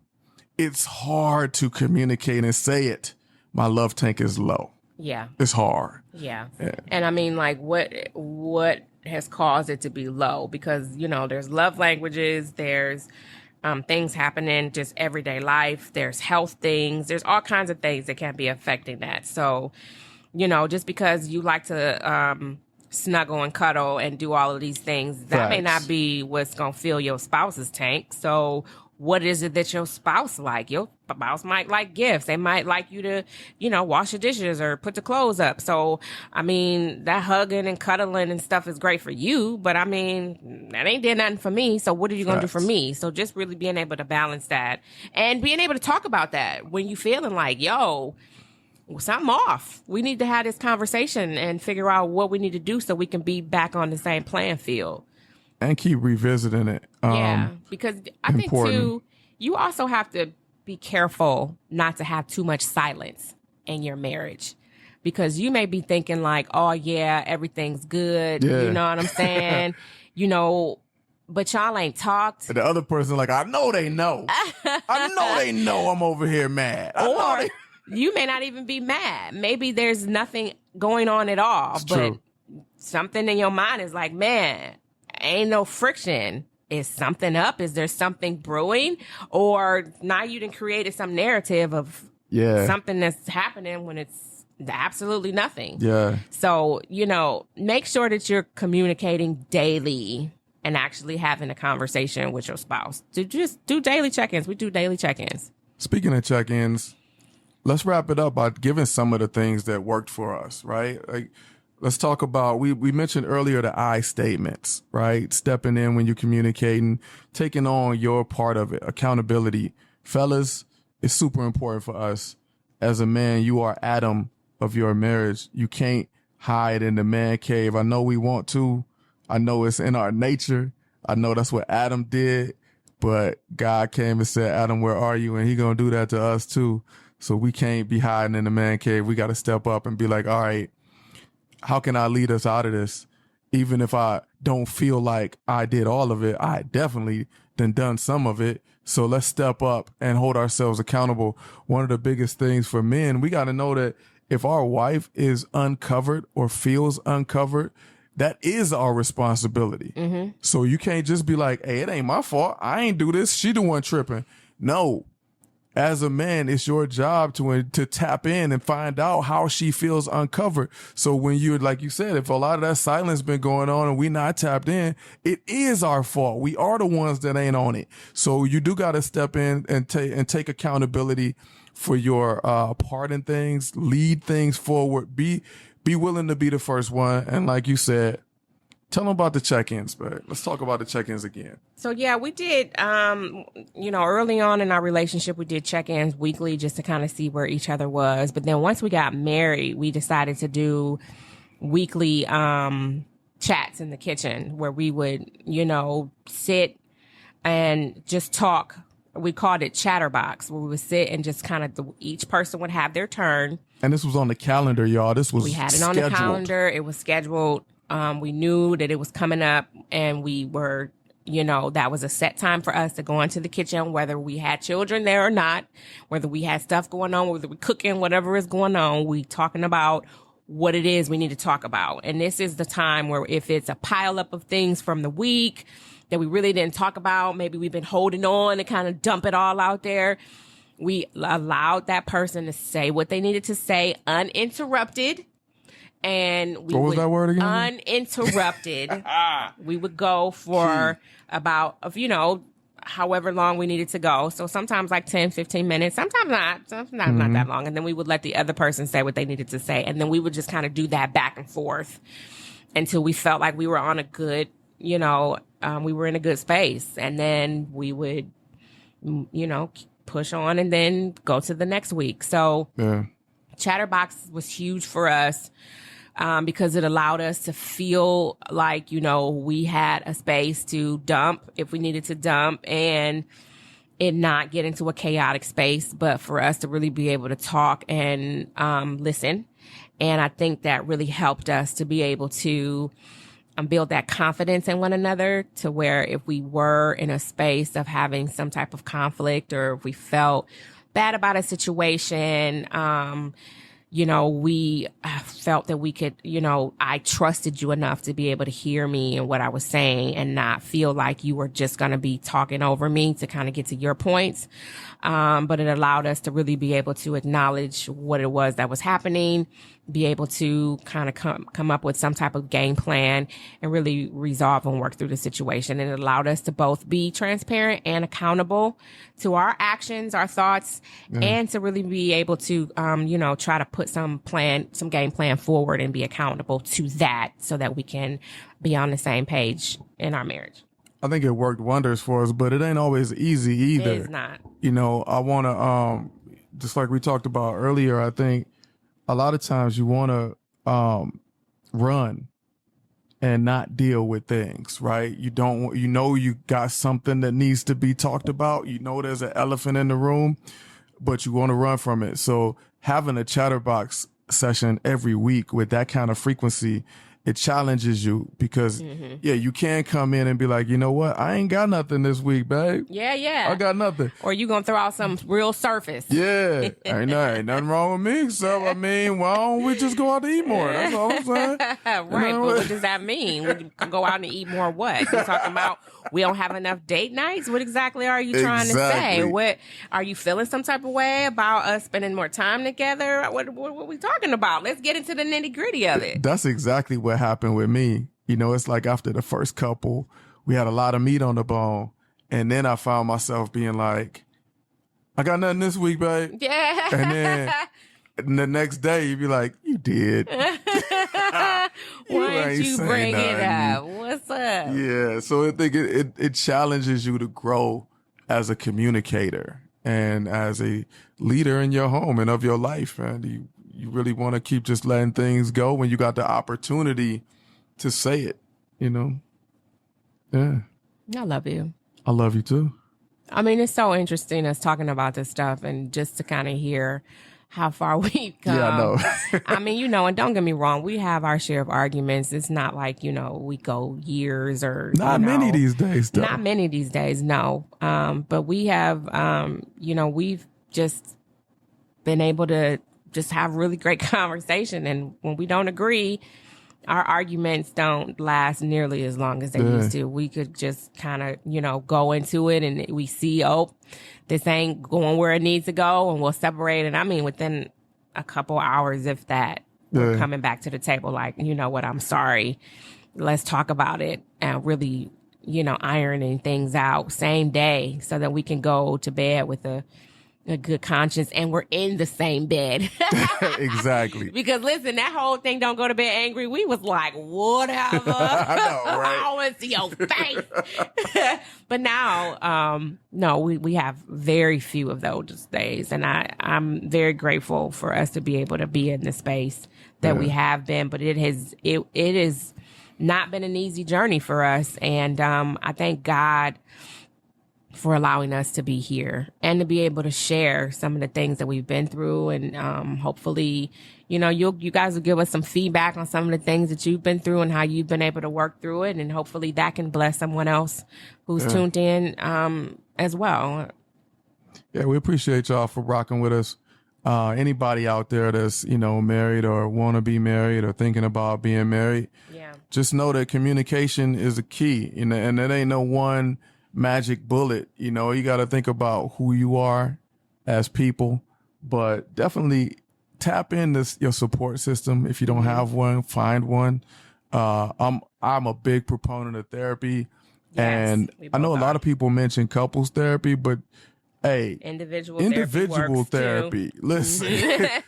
it's hard to communicate and say it. My love tank is low. Yeah. It's hard. Yeah. And I mean, like, what has caused it to be low? Because, you know, there's love languages, there's things happening just everyday life, there's health things, there's all kinds of things that can be affecting that. So, you know, just because you like to snuggle and cuddle and do all of these things, that may not be what's going to fill your spouse's tank. So what is it that your spouse like? Your spouse might like gifts. They might like you to, you know, wash the dishes or put the clothes up. So, I mean, that hugging and cuddling and stuff is great for you, but I mean, that ain't did nothing for me. So what are you going to do for me? So just really being able to balance that and being able to talk about that when you feeling like, yo, something off. We need to have this conversation and figure out what we need to do so we can be back on the same playing field. And keep revisiting it. Yeah, because I think, too, you also have to be careful not to have too much silence in your marriage. Because you may be thinking like, oh, yeah, everything's good. Yeah. You know what I'm saying? You know, but y'all ain't talked. The other person like, I know they know. I know they know I'm over here mad. Or you may not even be mad. Maybe there's nothing going on at all. It's but true. Something in your mind is like, man, ain't no friction. Is something up? Is there something brewing? Or now you done created some narrative of something that's happening when it's absolutely nothing. Yeah. So, you know, make sure that you're communicating daily and actually having a conversation with your spouse. Just do daily check-ins. We do daily check-ins. Speaking of check-ins, let's wrap it up by giving some of the things that worked for us, right? Like, let's talk about, we mentioned earlier the I statements, right? Stepping in when you're communicating, taking on your part of it, accountability. Fellas, it's super important for us. As a man, you are Adam of your marriage. You can't hide in the man cave. I know we want to. I know it's in our nature. I know that's what Adam did, but God came and said, Adam, where are you? And he gonna do that to us too. So we can't be hiding in the man cave. We got to step up and be like, all right, how can I lead us out of this? Even if I don't feel like I did all of it, I definitely done some of it. So let's step up and hold ourselves accountable. One of the biggest things for men, we got to know that if our wife is uncovered or feels uncovered, that is our responsibility. Mm-hmm. So you can't just be like, hey, it ain't my fault. I ain't do this. She the one tripping. No. As a man, it's your job to tap in and find out how she feels uncovered. So when you're, like you said, if a lot of that silence been going on and we not tapped in, it is our fault. We are the ones that ain't on it. So you do got to step in and take accountability for your part in things, lead things forward, be willing to be the first one. And like you said, tell them about the check-ins, but let's talk about the check-ins again. So, yeah, we did, early on in our relationship, we did check-ins weekly just to kind of see where each other was. But then once we got married, we decided to do weekly chats in the kitchen where we would, sit and just talk. We called it Chatterbox, where we would sit and just kind of each person would have their turn. And this was on the calendar, y'all. We had it on the calendar. It was scheduled. We knew that it was coming up, and we were, that was a set time for us to go into the kitchen, whether we had children there or not, whether we had stuff going on, whether we cooking, whatever is going on. We talking about what it is we need to talk about. And this is the time where if it's a pile up of things from the week that we really didn't talk about, maybe we've been holding on to kind of dump it all out there. We allowed that person to say what they needed to say uninterrupted. And we what was that word again? Uninterrupted. We would go for about, however long we needed to go. So sometimes like 10, 15 minutes, sometimes not that long. And then we would let the other person say what they needed to say. And then we would just kind of do that back and forth until we felt like we were on a good, we were in a good space. And then we would, push on and then go to the next week. So Chatterbox was huge for us. Because it allowed us to feel like, we had a space to dump if we needed to dump and it not get into a chaotic space, but for us to really be able to talk and listen. And I think that really helped us to be able to build that confidence in one another to where if we were in a space of having some type of conflict or if we felt bad about a situation, we felt that we could, I trusted you enough to be able to hear me and what I was saying and not feel like you were just going to be talking over me to kind of get to your points. But it allowed us to really be able to acknowledge what it was that was happening, be able to kind of come up with some type of game plan and really resolve and work through the situation. And it allowed us to both be transparent and accountable to our actions, our thoughts, and to really be able to, try to put some game plan forward and be accountable to that so that we can be on the same page in our marriage. I think it worked wonders for us, but it ain't always easy either. It is not. I want to, just like we talked about earlier, I think a lot of times you want to run and not deal with things, right? You don't, you got something that needs to be talked about. There's an elephant in the room, but you want to run from it. So having a Chatterbox session every week with that kind of frequency, it challenges you because, you can come in and be like, you know what? I ain't got nothing this week, babe. Yeah. I got nothing. Or you going to throw out some real surface. Yeah. ain't nothing wrong with me. So, why don't we just go out to eat more? That's all I'm saying. Right. But what does that mean? We can go out and eat more what? You talking about we don't have enough date nights? What exactly are you trying to say? What are you feeling some type of way about us spending more time together? What are we talking about? Let's get into the nitty gritty of it. That's exactly what happened with me. It's like after the first couple, we had a lot of meat on the bone. And then I found myself being like, I got nothing this week, babe. Yeah. And then the next day you'd be like, you did. Why didn't you bring it up? What's up? Yeah. So I think it challenges you to grow as a communicator and as a leader in your home and of your life. And you really want to keep just letting things go when you got the opportunity to say it, Yeah. I love you. I love you too. It's so interesting us talking about this stuff and just to kind of hear how far we've come. Yeah, I know. And don't get me wrong, we have our share of arguments. It's not like, we go years or not many these days, though. Not many these days, no. But we have, we've just been able to just have really great conversation. And when we don't agree, our arguments don't last nearly as long as they used to. We could just kind of, go into it and we see, this ain't going where it needs to go and we'll separate. And within a couple hours, if that, we're coming back to the table like, you know what, I'm sorry. Let's talk about it and really, ironing things out same day so that we can go to bed with a good conscience and we're in the same bed. Exactly. Because listen, that whole thing, don't go to bed angry, we was like, whatever. I know, right? I want to see your face. But now, no, we have very few of those days. And I'm very grateful for us to be able to be in the space that we have been. But it has not been an easy journey for us. And I thank God for allowing us to be here and to be able to share some of the things that we've been through. And hopefully, you guys will give us some feedback on some of the things that you've been through and how you've been able to work through it. And hopefully that can bless someone else who's tuned in as well. Yeah, we appreciate y'all for rocking with us. Anybody out there that's, married or want to be married or thinking about being married, Yeah. just know that communication is a key, and there ain't no one magic bullet. You got to think about who you are as people, but definitely tap into your support system. If you don't have one, find one. I'm a big proponent of therapy, and we I know a both lot are. of people mention couples therapy, but hey, Individual therapy. Listen,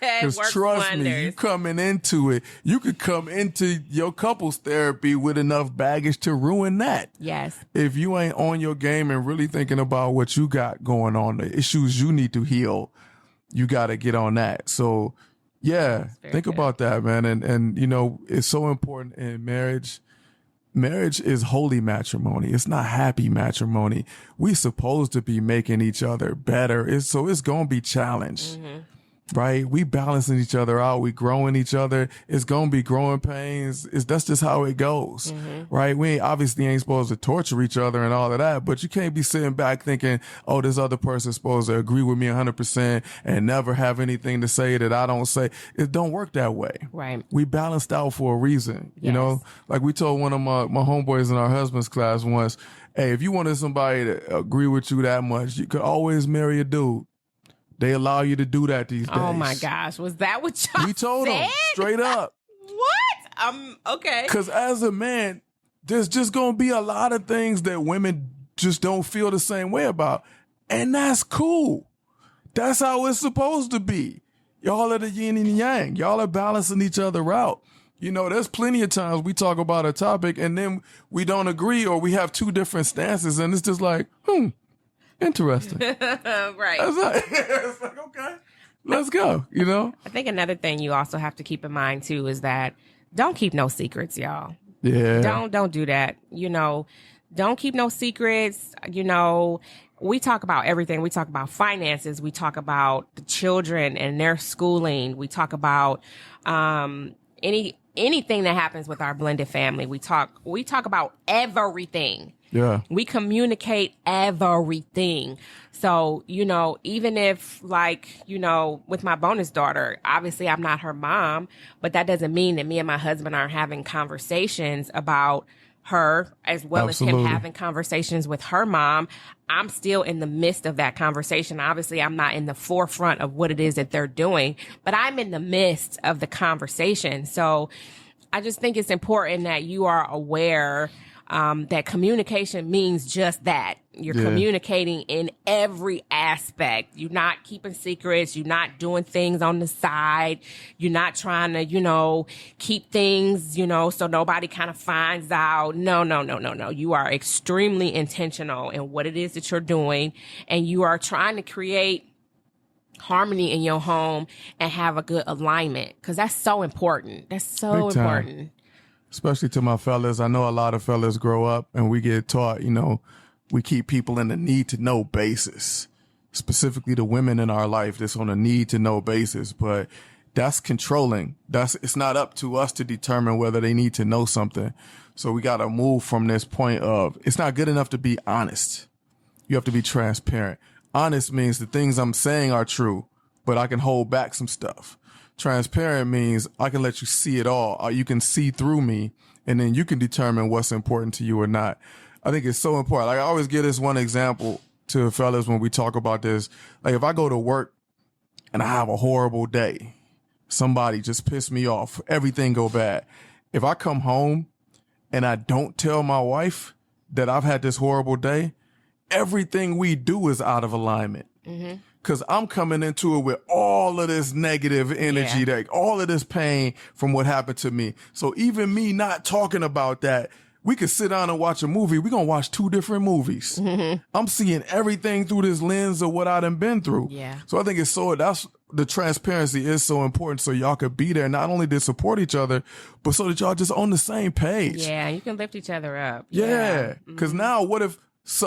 because Works trust me, wonders. you coming into it, you could come into your couples therapy with enough baggage to ruin that. Yes. If you ain't on your game and really thinking about what you got going on, the issues you need to heal, you got to get on that. So, yeah, very think good. about that, man. And it's so important in marriage. Marriage is holy matrimony. It's not happy matrimony. We supposed to be making each other better. It's going to be challenged. Right? We balancing each other out. We growing each other. It's going to be growing pains. That's just how it goes. Right? We obviously ain't supposed to torture each other and all of that, but you can't be sitting back thinking, oh, this other person's supposed to agree with me 100% and never have anything to say that I don't say. It don't work that way. Right. We balanced out for a reason, you Yes. know, like we told one of my homeboys in our husband's class once, hey, if you wanted somebody to agree with you that much, you could always marry a dude. They allow you to do that these days. Oh my gosh. Was that what y'all We told said? them straight up. What? Okay. Because as a man, there's just going to be a lot of things that women just don't feel the same way about. And that's cool. That's how it's supposed to be. Y'all are the yin and yang. Y'all are balancing each other out. There's plenty of times we talk about a topic and then we don't agree or we have two different stances and it's just like, interesting. Right. It's like, okay, let's go, I think another thing you also have to keep in mind too is that don't keep no secrets, y'all. Yeah. Don't do that. Don't keep no secrets. We talk about everything. We talk about finances. We talk about the children and their schooling. We talk about anything that happens with our blended family. We talk about everything. Yeah. We communicate everything. So, even if with my bonus daughter, obviously I'm not her mom, but that doesn't mean that me and my husband aren't having conversations about her as well as Absolutely. him having conversations with her mom. I'm still in the midst of that conversation. Obviously, I'm not in the forefront of what it is that they're doing, but I'm in the midst of the conversation. So I just think it's important that you are aware that communication means just that. You're communicating in every aspect. You're not keeping secrets. You're not doing things on the side. You're not trying to, keep things, so nobody kind of finds out. No. You are extremely intentional in what it is that you're doing. And you are trying to create harmony in your home and have a good alignment. Because that's so important. That's so Big time. important. Especially to my fellas. I know a lot of fellas grow up and we get taught, we keep people in the need to know basis, specifically the women in our life that's on a need to know basis. But that's controlling. It's not up to us to determine whether they need to know something. So we got to move from this point of it's not good enough to be honest. You have to be transparent. Honest means the things I'm saying are true, but I can hold back some stuff. Transparent means I can let you see it all. Or you can see through me and then you can determine what's important to you or not. I think it's so important. Like I always give this one example to fellas when we talk about this. Like if I go to work and I have a horrible day, somebody just pissed me off, everything go bad. If I come home and I don't tell my wife that I've had this horrible day, everything we do is out of alignment. Because I'm coming into it with all of this negative energy, like all of this pain from what happened to me. So even me not talking about that, we could sit down and watch a movie. We're going to watch two different movies. I'm seeing everything through this lens of what I done been through. Yeah. So I think that's the transparency is so important so y'all could be there, not only to support each other, but so that y'all just on the same page. Yeah, you can lift each other up. Yeah. Because now what if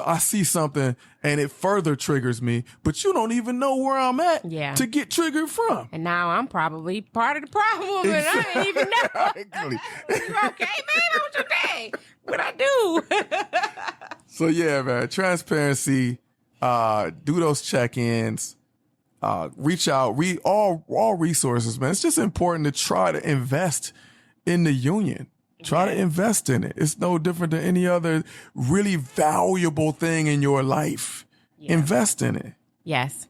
I see something and it further triggers me, but you don't even know where I'm at to get triggered from. And now I'm probably part of the problem, and I didn't even know. Exactly. You okay, man? How was your day? What'd I do? So yeah, man, transparency, do those check-ins, reach out, all resources, man. It's just important to try to invest in the union. Try to invest in it. It's no different than any other really valuable thing in your life. Yeah. Invest in it. Yes.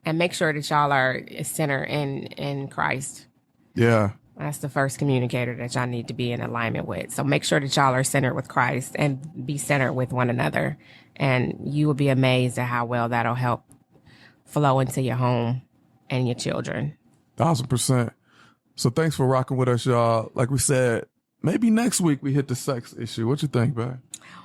And make sure that y'all are centered in Christ. Yeah. That's the first communicator that y'all need to be in alignment with. So make sure that y'all are centered with Christ and be centered with one another. And you will be amazed at how well that'll help flow into your home and your children. 1,000%. So thanks for rocking with us, y'all. Like we said, maybe next week we hit the sex issue. What you think, babe?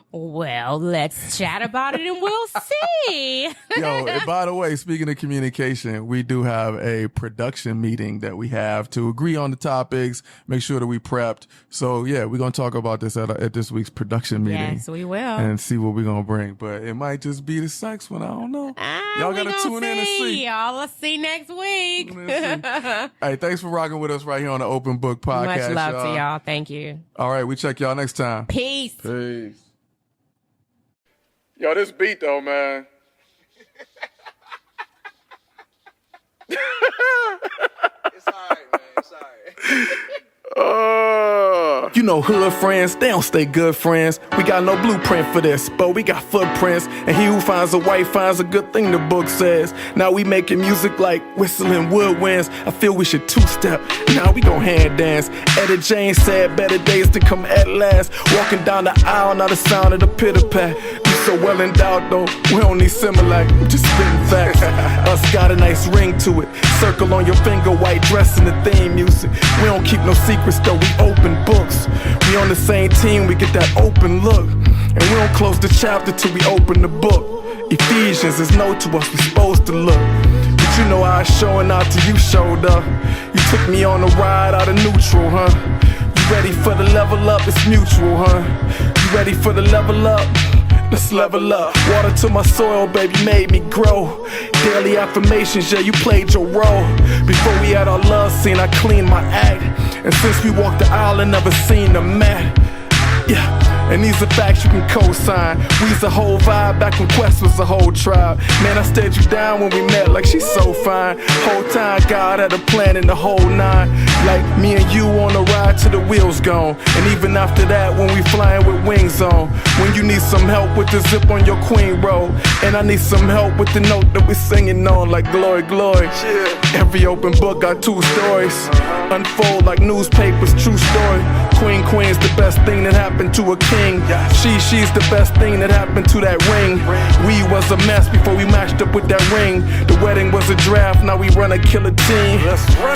Well, let's chat about it and we'll see. Yo, and by the way, speaking of communication, we do have a production meeting that we have to agree on the topics, make sure that we prepped. So yeah, we're going to talk about this at this week's production meeting. Yes, we will. And see what we're going to bring. But it might just be the sex one. I don't know. Y'all got to tune in and see. Y'all will see next week. Hey, thanks for rocking with us right here on the Open Book Podcast. Much love to y'all. Thank you. All right, we check y'all next time. Peace. Peace. Yo, this beat though, man. It's alright, man. It's alright. You know, hood friends, they don't stay good friends. We got no blueprint for this, but we got footprints. And he who finds a wife finds a good thing, the book says. Now we making music like whistling woodwinds. I feel we should two-step, now we gon' hand dance. Etta James said better days to come at last. Walking down the aisle, now the sound of the pitter-pat. We so well endowed though, we don't need Similac, we just spitting facts. Us got a nice ring to it. Circle on your finger, white dress in the theme music. We don't keep no secrets though, we open books. We on the same team, we get that open look. And we don't close the chapter till we open the book. Ephesians is no to us, we supposed to look. But you know how I showing out till you showed up. You took me on a ride out of neutral, huh? You ready for the level up, it's mutual, huh? You ready for the level up? Let's level up. Water to my soil, baby, made me grow. Daily affirmations, yeah, you played your role. Before we had our love scene, I cleaned my act. And since we walked the aisle and never seen the mat, yeah, and these are facts you can co-sign. We's a whole vibe back when Quest was a whole tribe. Man, I stared you down when we met like she's so fine. Whole time God had a plan in the whole nine. Like me and you on a ride till the wheels gone. And even after that when we flying with wings on. When you need some help with the zip on your queen roll. And I need some help with the note that we singing on like glory, glory. Every open book got two stories. Unfold like newspapers, true story. Queen's the best thing that happened to a king. She's the best thing that happened to that ring. We was a mess before we matched up with that ring. The wedding was a draft, now we run a killer team.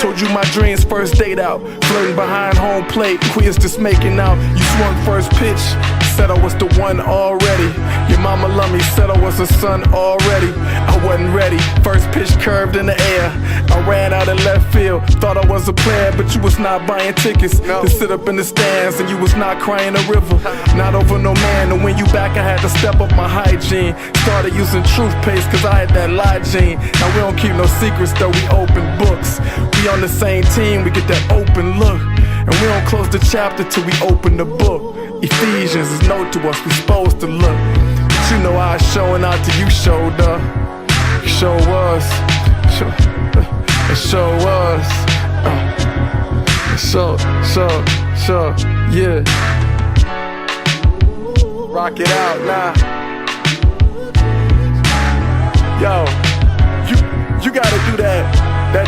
Told you my dreams first date out. Flirting behind home plate, we is just making out. You swung first pitch, said I was the one already. Your mama loved me, said I was a son already. I wasn't ready, first pitch curved in the air. I ran out of left field, thought I was a player, but you was not buying tickets to sit up in the stands, and you was not crying a river. Not over no man, and when you back I had to step up my hygiene. Started using truth paste cause I had that lie gene. Now we don't keep no secrets though, we open books. We on the same team, we get that open look. And we don't close the chapter till we open the book. Ephesians is no to us, we supposed to look. But you know how I showing out till you showed up. Show us. It show us. Show, yeah. Rock it out now. Yo, you gotta do that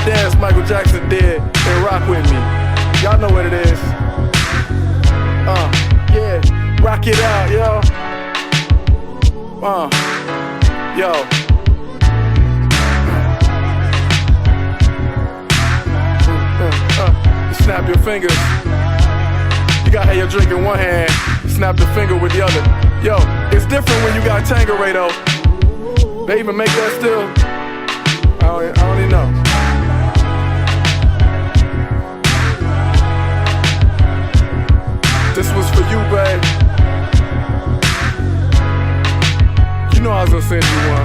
dance Michael Jackson did and rock with me. Y'all know what it is. Yeah, rock it out, yo. Yo. Snap your fingers. You gotta have your drink in one hand, snap the finger with the other. Yo, it's different when you got Tanqueray though. They even make that still. I don't even know. This was for you, babe. You know I was gonna send you one.